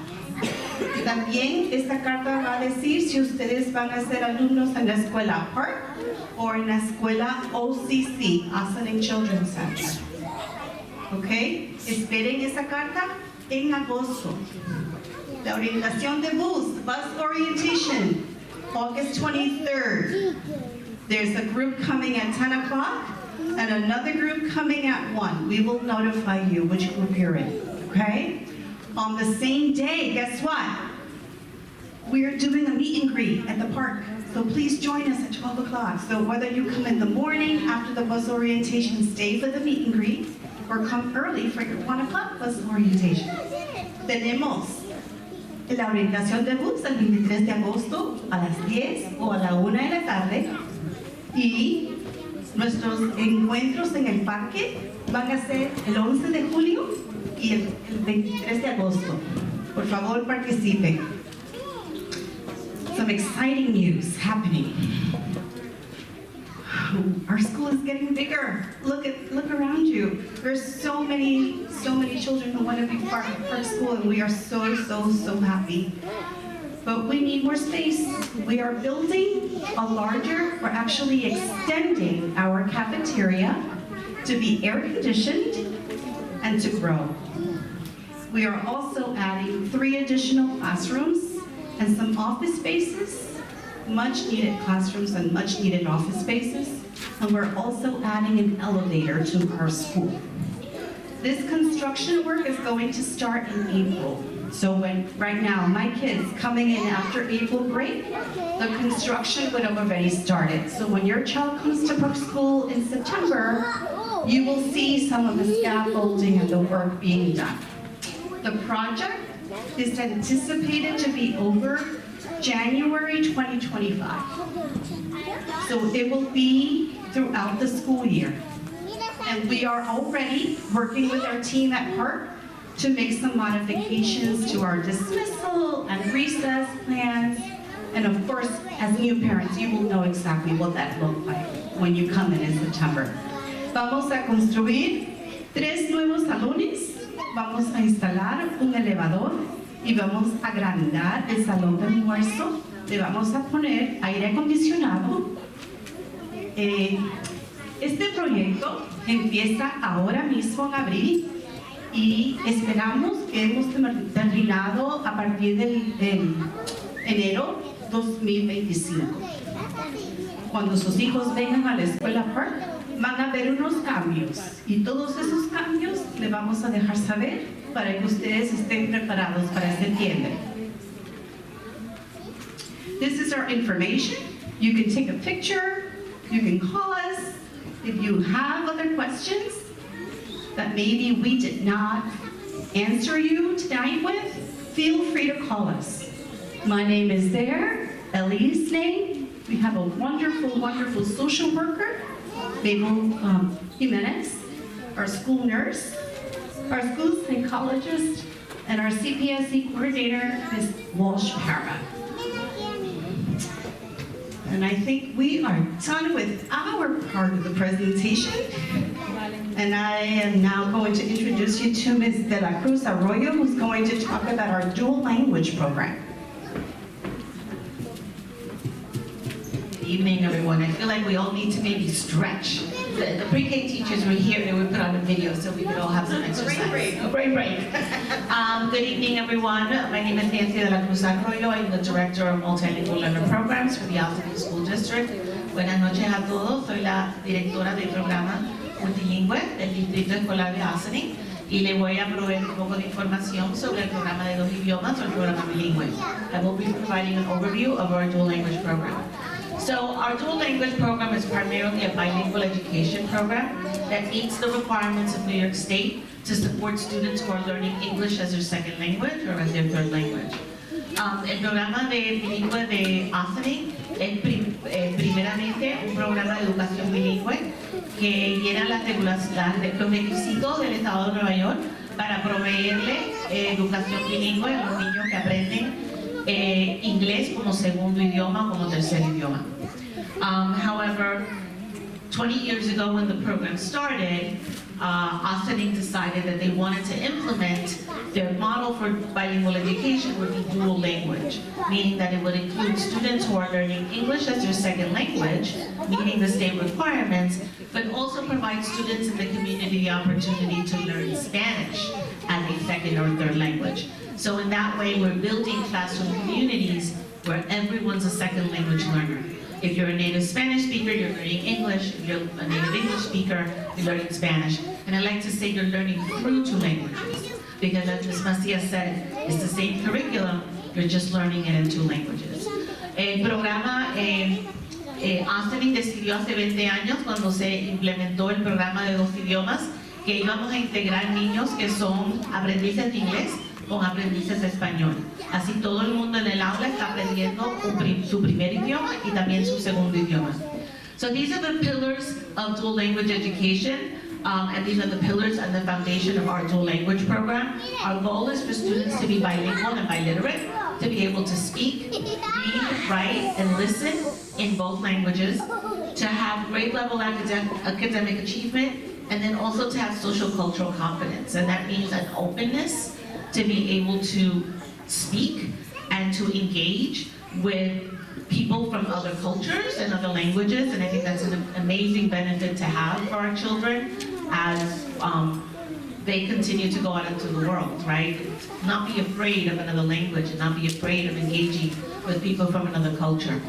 A: También esta carta va a decir si ustedes van a ser alumnos en la escuela PreK o en la escuela OCC, Ossining Children's Center. ¿Ok? Esperen esa carta en agosto. La orientación de bus orientation, August 23rd. There's a group coming at 10 o'clock and another group coming at 1. We will notify you which group you're in, okay? On the same day, guess what? We're doing a meet and greet at the park. So please join us at 12 o'clock. So whether you come in the morning after the bus orientation, stay for the meet and greet, or come early for your 1 o'clock bus orientation. Tenemos la orientación de bus el 23 de agosto a las 10 o a la 1 de la tarde. Y nuestros encuentros en el parque van a ser el 11 de julio y el 23 de agosto. Por favor, participen. Some exciting news happening. Our school is getting bigger. Look around you. There's so many children who want to be part of PreK School, and we are so happy. But we need more space. We are building we're actually extending our cafeteria to be air conditioned and to grow. We are also adding 3 additional classrooms and some office spaces, much needed classrooms and much needed office spaces. And we're also adding an elevator to our school. This construction work is going to start in April. So right now, my kids coming in after April break, the construction would have already started. So when your child comes to PreK School in September, you will see some of the scaffolding and the work being done. The project is anticipated to be over January 2025. So it will be throughout the school year. And we are already working with our team at PreK to make some modifications to our dismissal and recess plans. And of course, as new parents, you will know exactly what that looked like when you come in September. Vamos a construir 3 nuevos salones, vamos a instalar un elevador y vamos a agrandar el salón de almuerzo. Le vamos a poner aire acondicionado. Este proyecto empieza ahora mismo en abril y esperamos que hemos terminado a partir del enero 2025. Cuando sus hijos vengan a la escuela PreK, van a ver unos cambios y todos esos cambios le vamos a dejar saber para que ustedes estén preparados para septiembre. This is our information. You can take a picture, you can call us. If you have other questions that maybe we did not answer you tonight with, feel free to call us. My name is there, Ellie's name. We have a wonderful, wonderful social worker, Mabel Jimenez, our school nurse, our school psychologist, and our CPSE coordinator, Ms. Walsh-Para. And I think we are done with our part of the presentation. And I am now going to introduce you to Ms. De La Cruz Arroyo, who's going to talk about our dual language program.
F: Good evening, everyone. I feel like we all need to maybe stretch. The pre-K teachers were here, they would put on a video so we could all have some exercise. A brain break. Good evening, everyone. My name is Nancy De La Cruz Arroyo. I'm the Director of Multilingual Learner Programs for the Austin School District. Buenas noches a todos. Soy la directora del programa multilingüe del Distrito Escolar de Austin y le voy a proveer un poco de información sobre el programa de 2 idiomas o el programa bilingüe. I will be providing an overview of our dual language program. So our dual language program is primarily a bilingual education program that meets the requirements of New York State to support students who are learning English as their second language or as their third language. El programa de bilingüe de Austin es primeramente un programa de educación bilingüe que llena los requisitos del Estado de Nueva York para proveerle educación bilingüe a los niños que aprenden inglés como segundo idioma, como tercer idioma. However, 20 years ago when the program started, Austin decided that they wanted to implement their model for bilingual education would be dual language, meaning that it would include students who are learning English as their second language, meeting the state requirements, but also provide students in the community the opportunity to learn Spanish as a second or third language. So in that way, we're building classroom communities where everyone's a second language learner. If you're a native Spanish speaker, you're learning English. If you're a native English speaker, you're learning Spanish. And I like to say you're learning through 2 languages. Because as Ms. Macias said, it's the same curriculum, you're just learning it in 2 languages. El programa, Austin decidió hace 20 años, cuando se implementó el programa de 2 idiomas, que íbamos a integrar niños que son aprendices de inglés con aprendices de español. Así todo el mundo en el aula está aprendiendo su primer idioma y también su segundo idioma. So these are the pillars of dual language education, and these are the pillars and the foundation of our dual language program. Our goal is for students to be bilingual and biliterate, to be able to speak, read, write, and listen in both languages, to have grade level academic achievement, and then also to have social cultural competence. And that means an openness to be able to speak and to engage with people from other cultures and other languages, and I think that's an amazing benefit to have for our children as they continue to go out into the world, right? Not be afraid of another language and not be afraid of engaging with people from another culture.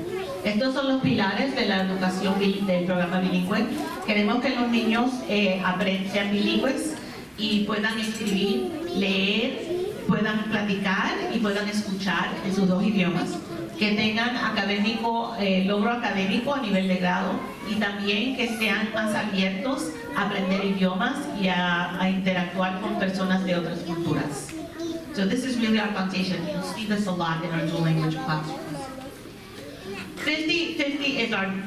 F: Estos son los pilares de la educación del programa bilingüe. Queremos que los niños sean bilingües y puedan escribir, leer, puedan platicar y puedan escuchar en sus 2 idiomas, que tengan logro académico a nivel de grado y también que sean más abiertos a aprender idiomas y a interactuar con personas de otras culturas. So this is really our foundation. You'll see this a lot in our dual language classrooms. 50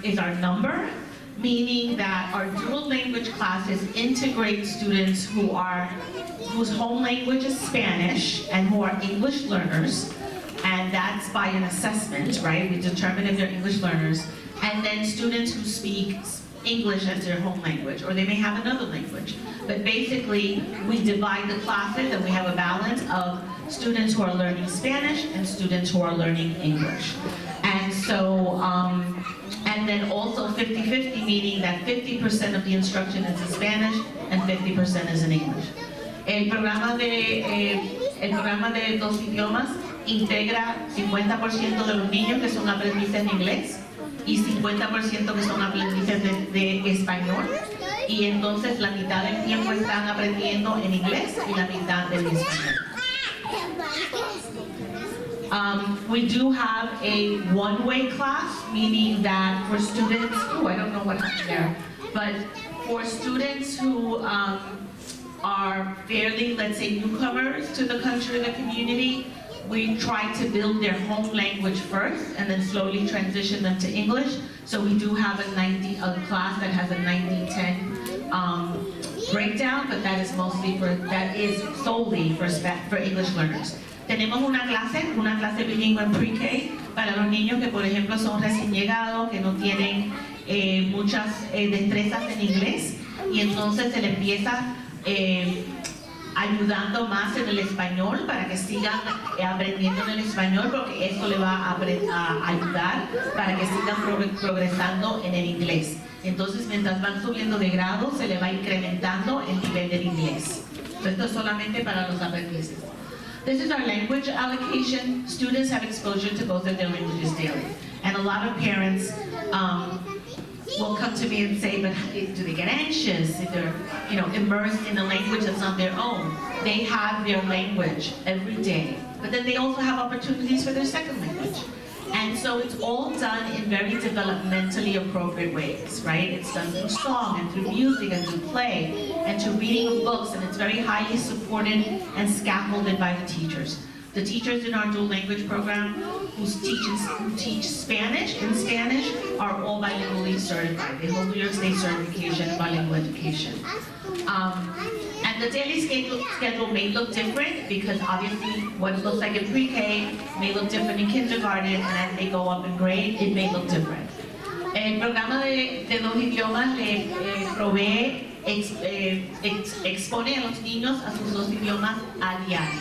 F: is our number. meaning that our dual language classes integrate students whose home language is Spanish and who are English learners, and that's by an assessment, right? We determine if they're English learners, and then students who speak English as their home language, or they may have another language. But basically, we divide the classes and we have a balance of students who are learning Spanish and students who are learning English. And so, and then also 50-50, meaning that 50% of the instruction is in Spanish and 50% is in English. El programa de dos idiomas integra 50% de los niños que son aprendices en inglés y 50% que son aprendices de español, y entonces la mitad del tiempo están aprendiendo en inglés y la mitad en español. We do have a one-way class, meaning that for students, I don't know what happened there, but for students who are fairly, let's say, newcomers to the country or the community, we try to build their home language first and then slowly transition them to English. So we do have a class that has a 90-10 breakdown, but that is solely for English learners. Tenemos una clase bilingüe en PreK para los niños que, por ejemplo, son recién llegados, que no tienen muchas destrezas en inglés, y entonces se le empieza ayudando más en el español para que sigan aprendiendo en el español, porque eso le va a ayudar para que sigan progresando en el inglés. Entonces, mientras van subiendo de grado, se le va incrementando el nivel del inglés. Esto es solamente para los aprendices. This is our language allocation. Students have exposure to both of their languages daily. And a lot of parents will come to me and say, but do they get anxious if they're immersed in a language that's not their own? They have their language every day, but then they also have opportunities for their second language. And so it's all done in very developmentally appropriate ways, right? It's done through song and through music and through play and through reading of books, and it's very highly supported and scaffolded by the teachers. The teachers in our dual language program who teach Spanish in Spanish are all bilingually certified. They hold New York State certification in bilingual education. And the daily schedule may look different because obviously what it looks like in PreK may look different in kindergarten, and as they go up in grade, it may look different. El programa de dos idiomas le provee, expone a los niños a sus dos idiomas a diario.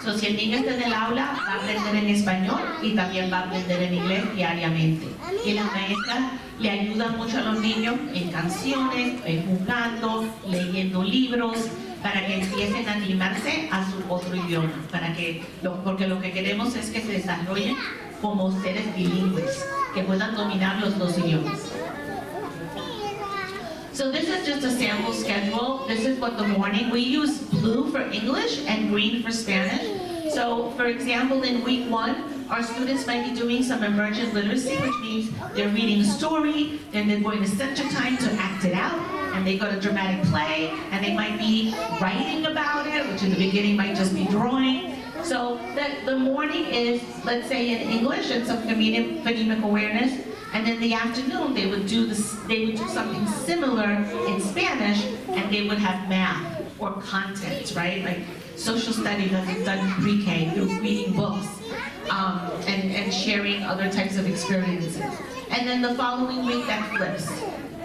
F: So, si el niño está en el aula, va a aprender en español y también va a aprender en inglés diariamente. Y las maestras le ayudan mucho a los niños en canciones, jugando, leyendo libros, para que empiecen a animarse a su otro idioma, porque lo que queremos es que se desarrollen como seres bilingües, que puedan dominar los dos idiomas. So this is just a sample schedule. This is what the morning, we use blue for English and green for Spanish. So for example, in week 1, our students might be doing some emergent literacy, which means they're reading a story, and they're going to center time to act it out, and they go to dramatic play, and they might be writing about it, which in the beginning might just be drawing. So the morning is, let's say, in English and some phonemic awareness, and in the afternoon they would do something similar in Spanish, and they would have math or content, right? Like social studies that is done in PreK through reading books and sharing other types of experiences. And then the following week that flips.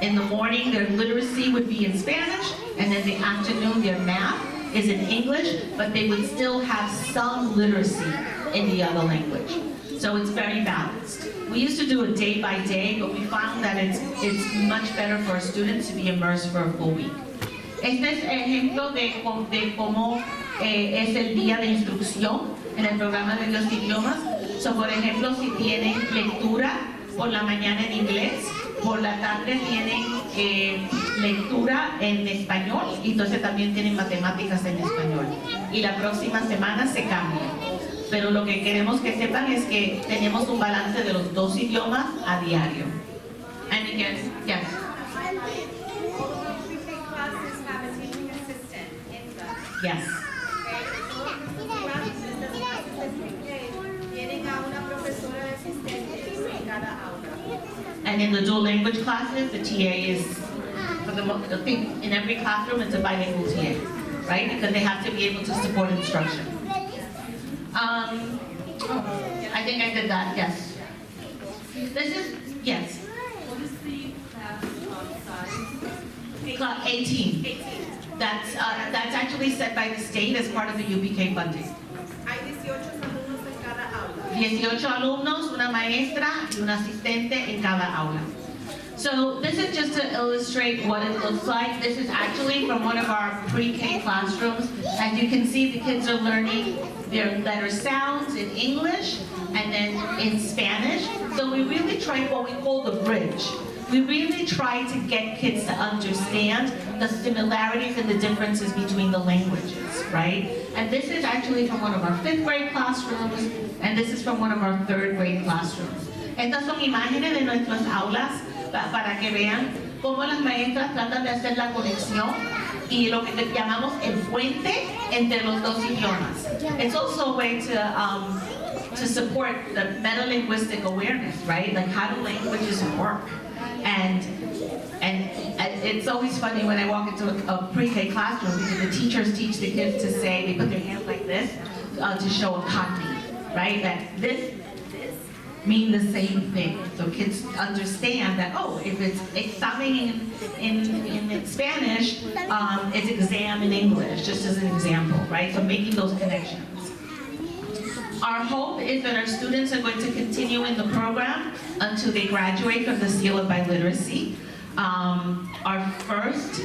F: In the morning their literacy would be in Spanish, and in the afternoon their math is in English, but they would still have some literacy in the other language. So it's very balanced. We used to do it day by day, but we found that it's much better for our students to be immersed for a full week. Este es ejemplo de cómo es el día de instrucción en el programa de los idiomas. So, por ejemplo, si tienen lectura por la mañana en inglés, por la tarde tienen lectura en español, y entonces también tienen matemáticas en español. Y la próxima semana se cambia. Pero lo que queremos que sepan es que tenemos un balance de los dos idiomas a diario. And again, yes. Yes. And in the dual language classes, the TA is, I think in every classroom, it's a bilingual TA, right? Because they have to be able to support instruction. I think I did that, yes. This is, yes.
G: What is the class size?
F: Class 18. That's actually set by the state as part of the UPK funding.
G: Hay 18 alumnos en cada aula.
F: 18 alumnos, una maestra y un asistente en cada aula. So this is just to illustrate what it looks like. This is actually from one of our pre-K classrooms. As you can see, the kids are learning their letter sounds in English and then in Spanish. So we really try what we call the bridge. We really try to get kids to understand the similarities and the differences between the languages, right? And this is actually from one of our 5th grade classrooms, and this is from one of our 3rd grade classrooms. Estas son imágenes de nuestras aulas para que vean cómo las maestras tratan de hacer la conexión y lo que llamamos el puente entre los dos idiomas. It's also a way to support the meta-linguistic awareness, right? Like, how do languages work? And it's always funny when I walk into a pre-K classroom because the teachers teach the kids to say, they put their hands like this to show a copy, right? That this mean the same thing. So kids understand that, oh, if it's examen in Spanish, it's exam in English, just as an example, right? So making those connections. Our hope is that our students are going to continue in the program until they graduate from the Seal of Biliteracy. Our first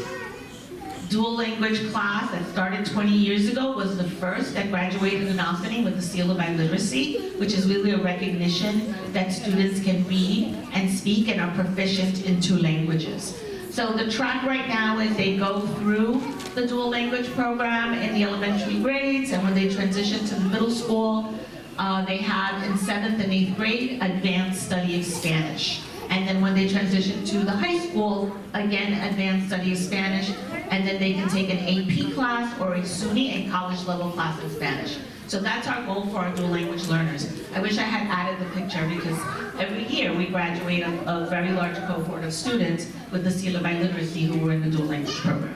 F: dual language class that started 20 years ago was the first that graduated in Albany with the Seal of Biliteracy, which is really a recognition that students can read and speak and are proficient in 2 languages. So the track right now is they go through the dual language program in the elementary grades, and when they transition to the middle school, they have in 7th and 8th grade advanced study of Spanish. And then when they transition to the high school, again, advanced study of Spanish, and then they can take an AP class or a SUNY, a college level class in Spanish. So that's our goal for our dual language learners. I wish I had added the picture because every year we graduate a very large cohort of students with the Seal of Biliteracy who were in the dual language program.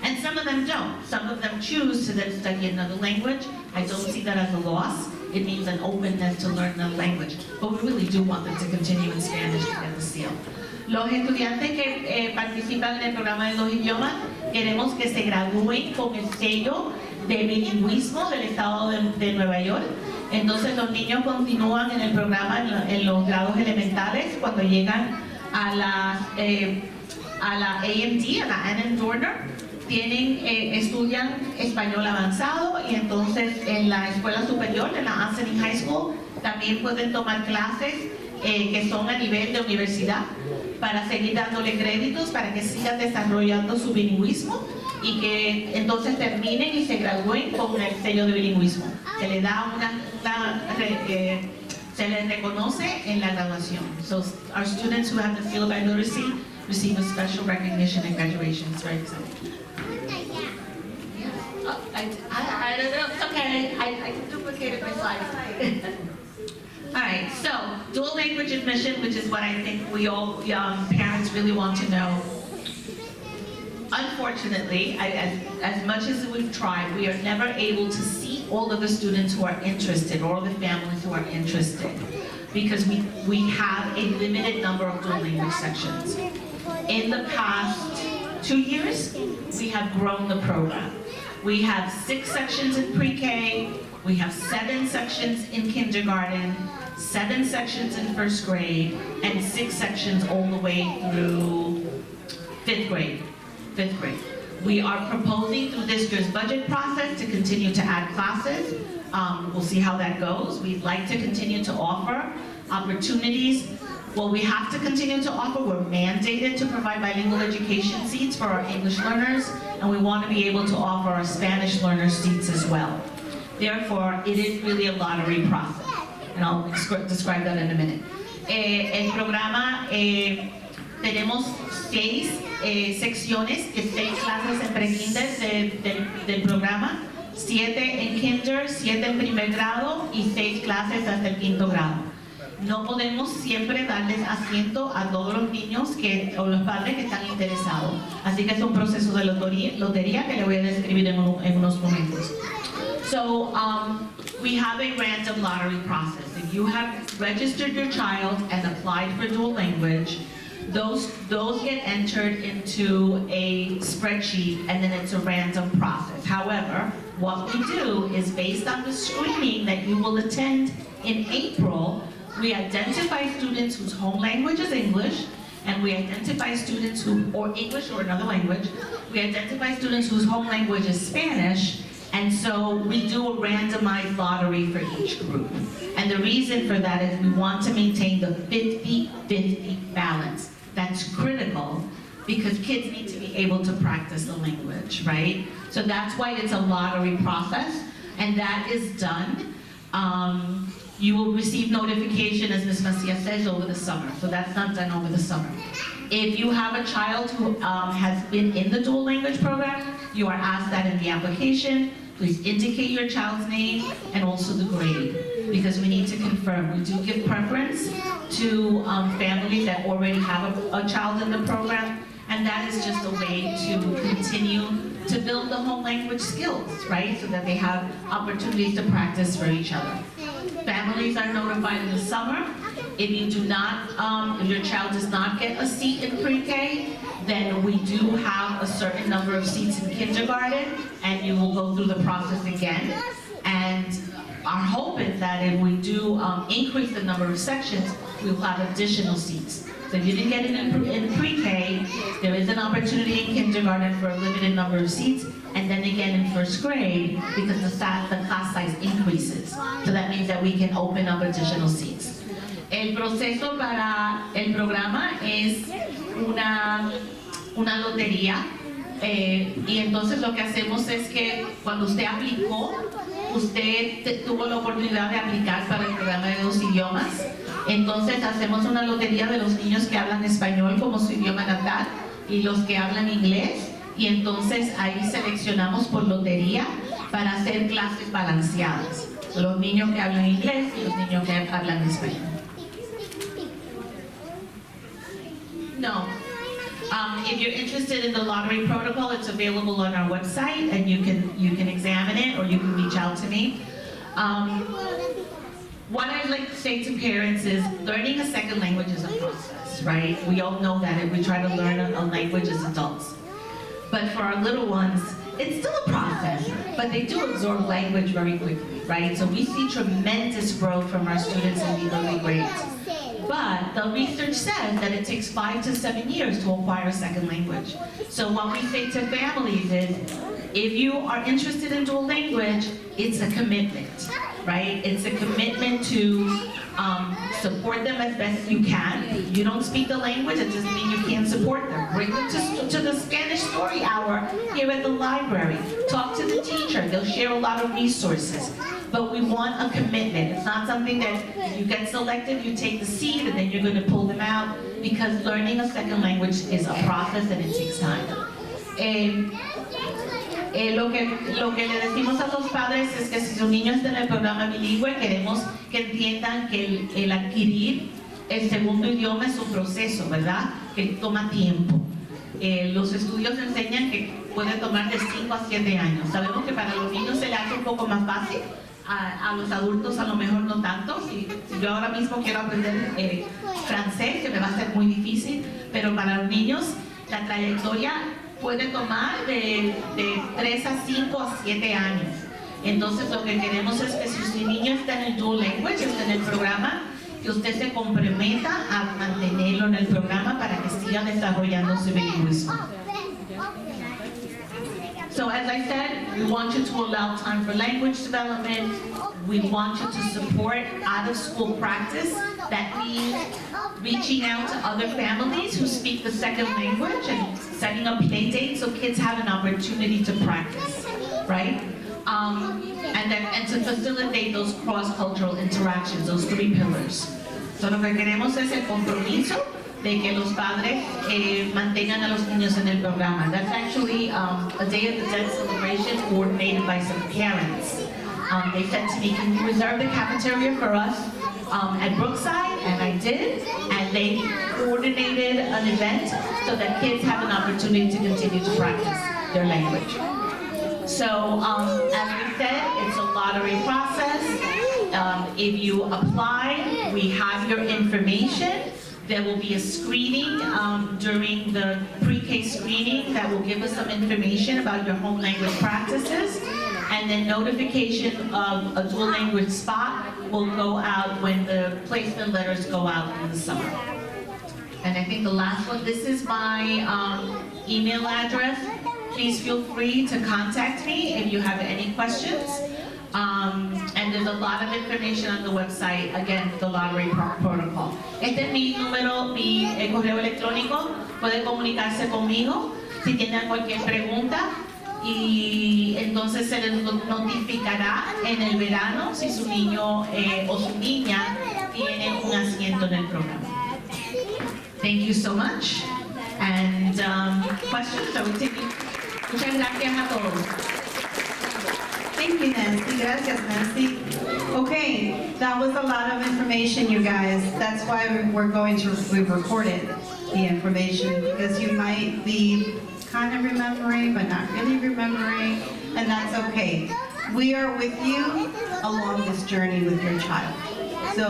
F: And some of them don't. Some of them choose to then study another language. I don't see that as a loss. It means an openness to learn another language. But we really do want them to continue in Spanish to get the seal. Los estudiantes que participan en el programa de 2 idiomas, queremos que se gradúen con el sello de bilingüismo del estado de Nueva York. Entonces los niños continúan en el programa en los grados elementales cuando llegan a la AMD, a la Annan Dorner. Estudian español avanzado y entonces en la escuela superior, en la Anthony High School, también pueden tomar clases que son a nivel de universidad para seguir dándole créditos para que sigan desarrollando su bilingüismo y que entonces terminen y se gradúen con el sello de bilingüismo. Se les da se les reconoce en la graduación. So our students who have the Seal of Biliteracy receive a special recognition at graduation. It's very exciting. I don't know, it's okay, I duplicated my slides. All right, so dual language admission, which is what I think we all parents really want to know. Unfortunately, as much as we've tried, we are never able to see all of the students who are interested, or all the families who are interested, because we have a limited number of dual language sections. In the past 2 years, we have grown the program. We have 6 sections in pre-K, we have 7 sections in kindergarten, 7 sections in 1st grade, and 6 sections all the way through 5th grade. We are proposing through this year's budget process to continue to add classes. We'll see how that goes. We'd like to continue to offer opportunities. Well, we have to continue to offer, we're mandated to provide bilingual education seats for our English learners, and we want to be able to offer our Spanish learner seats as well. Therefore, it is really a lottery process, and I'll describe that in a minute. El programa, tenemos 6 secciones, 6 clases en pre-kinder del programa, 7 en kinder, 7 en primer grado y 6 clases hasta el 5º grado. no podemos siempre darles asiento a todos los niños o los padres que están interesados. Así que es un proceso de lotería que le voy a describir en unos momentos. So, we have a random lottery process. If you have registered your child and applied for dual language, those get entered into a spreadsheet and then it's a random process. However, what we do is based on the screening that you will attend in April, we identify students whose home language is English, and we identify students or English or another language. We identify students whose home language is Spanish, and so we do a randomized lottery for each group. And the reason for that is we want to maintain the 50-50 balance. That's critical because kids need to be able to practice the language, right? So that's why it's a lottery process, and that is done. You will receive notification, as Ms. Macia says, over the summer. So that's not done over the summer. If you have a child who has been in the dual language program, you are asked that in the application. Please indicate your child's name and also the grade, because we need to confirm. We do give preference to families that already have a child in the program, and that is just a way to continue to build the home language skills, right? So that they have opportunities to practice for each other. Families are notified in the summer. If you do not, if your child does not get a seat in pre-K, then we do have a certain number of seats in kindergarten, and you will go through the process again. And our hope is that if we do increase the number of sections, we'll have additional seats. So if you didn't get it in pre-K, there is an opportunity in kindergarten for a limited number of seats, and then again in first grade, because the class size increases. So that means that we can open up additional seats. El proceso para el programa es una lotería, y entonces lo que hacemos es que cuando usted aplicó, usted tuvo la oportunidad de aplicar para el programa de 2 idiomas. Entonces hacemos una lotería de los niños que hablan español como su idioma natal y los que hablan inglés, y entonces ahí seleccionamos por lotería para hacer clases balanceadas. Los niños que hablan inglés y los niños que hablan español. No. If you're interested in the lottery protocol, it's available on our website, and you can examine it, or you can reach out to me. What I'd like to say to parents is learning a second language is a process, right? We all know that, and we try to learn a language as adults. But for our little ones, it's still a process, but they do absorb language very quickly, right? So we see tremendous growth from our students in the early grades. But the research says that it takes 5 to 7 years to acquire a second language. So what we say to families is, if you are interested in dual language, it's a commitment, right? It's a commitment to support them as best you can. You don't speak the language, it doesn't mean you can't support them. Bring them to the Spanish Story Hour here at the library. Talk to the teacher, they'll share a lot of resources. But we want a commitment. It's not something that if you get selected, you take the seat and then you're going to pull them out, because learning a second language is a process and it takes time. Lo que le decimos a los padres es que si su niño está en el programa bilingüe, queremos que entiendan que el adquirir el segundo idioma es un proceso, ¿verdad? Que toma tiempo. Los estudios enseñan que puede tomar de 5 a 7 años. Sabemos que para los niños se le hace un poco más fácil, a los adultos a lo mejor no tanto. Si yo ahora mismo quiero aprender francés, que me va a ser muy difícil, pero para los niños la trayectoria puede tomar de 3 a 5 a 7 años. Entonces lo que queremos es que si su niño está en el dual language, está en el programa, que usted se comprometa a mantenerlo en el programa para que siga desarrollando su bilingüismo. So as I said, we want you to allow time for language development. We want you to support out-of-school practice. That means reaching out to other families who speak the second language and setting up play dates so kids have an opportunity to practice, right? And to facilitate those cross-cultural interactions, those 3 pillars. So lo que queremos es el compromiso de que los padres mantengan a los niños en el programa. That's actually a Day of the Dead celebration coordinated by some parents. They said to me, can you reserve the cafeteria for us at Brookside, and I did, and they coordinated an event so that kids have an opportunity to continue to practice their language. So, as we said, it's a lottery process. If you apply, we have your information. There will be a screening during the pre-K screening that will give us some information about your home language practices. And then notification of a dual language spot will go out when the placement letters go out in the summer. And I think the last one, this is my email address. Please feel free to contact me if you have any questions. And there's a lot of information on the website, again, the lottery protocol. Este es mi número, mi correo electrónico. Puede comunicarse conmigo si tienen cualquier pregunta. Y entonces se les notificará en el verano si su niño o su niña tiene un asiento en el programa. Thank you so much. And questions? Are we taking? Muchas gracias a todos.
A: Thank you, Nancy. Gracias, Nancy. Okay, that was a lot of information, you guys. That's why we've recorded the information, because you might be kind of remembering, but not really remembering, and that's okay. We are with you along this journey with your child. So,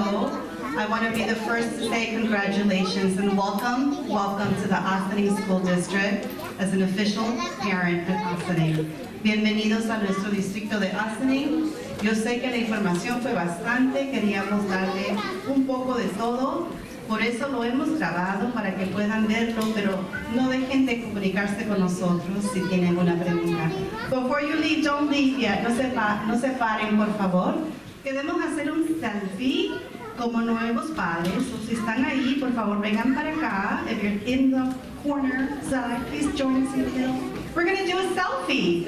A: I want to be the first to say congratulations and welcome to the Ossining School District as an official parent at Ossining. Bienvenidos a nuestro distrito de Ossining. Yo sé que la información fue bastante, queríamos darle un poco de todo, por eso lo hemos grabado para que puedan verlo, pero no dejen de comunicarse con nosotros si tienen una pregunta. Before you leave, don't leave yet, no se paren por favor. Queremos hacer un selfie como nuevos padres, o si están ahí, por favor vengan para acá. If you're in the corner side, please join us in the middle. We're going to do a selfie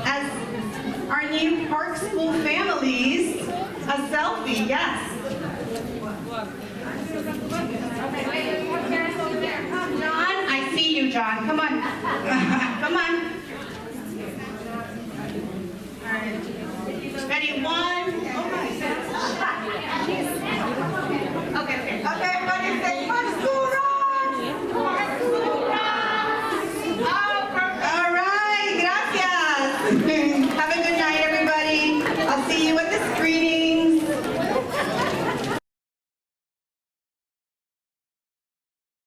A: as our new Park School families. A selfie, yes. John, I see you, John. Come on.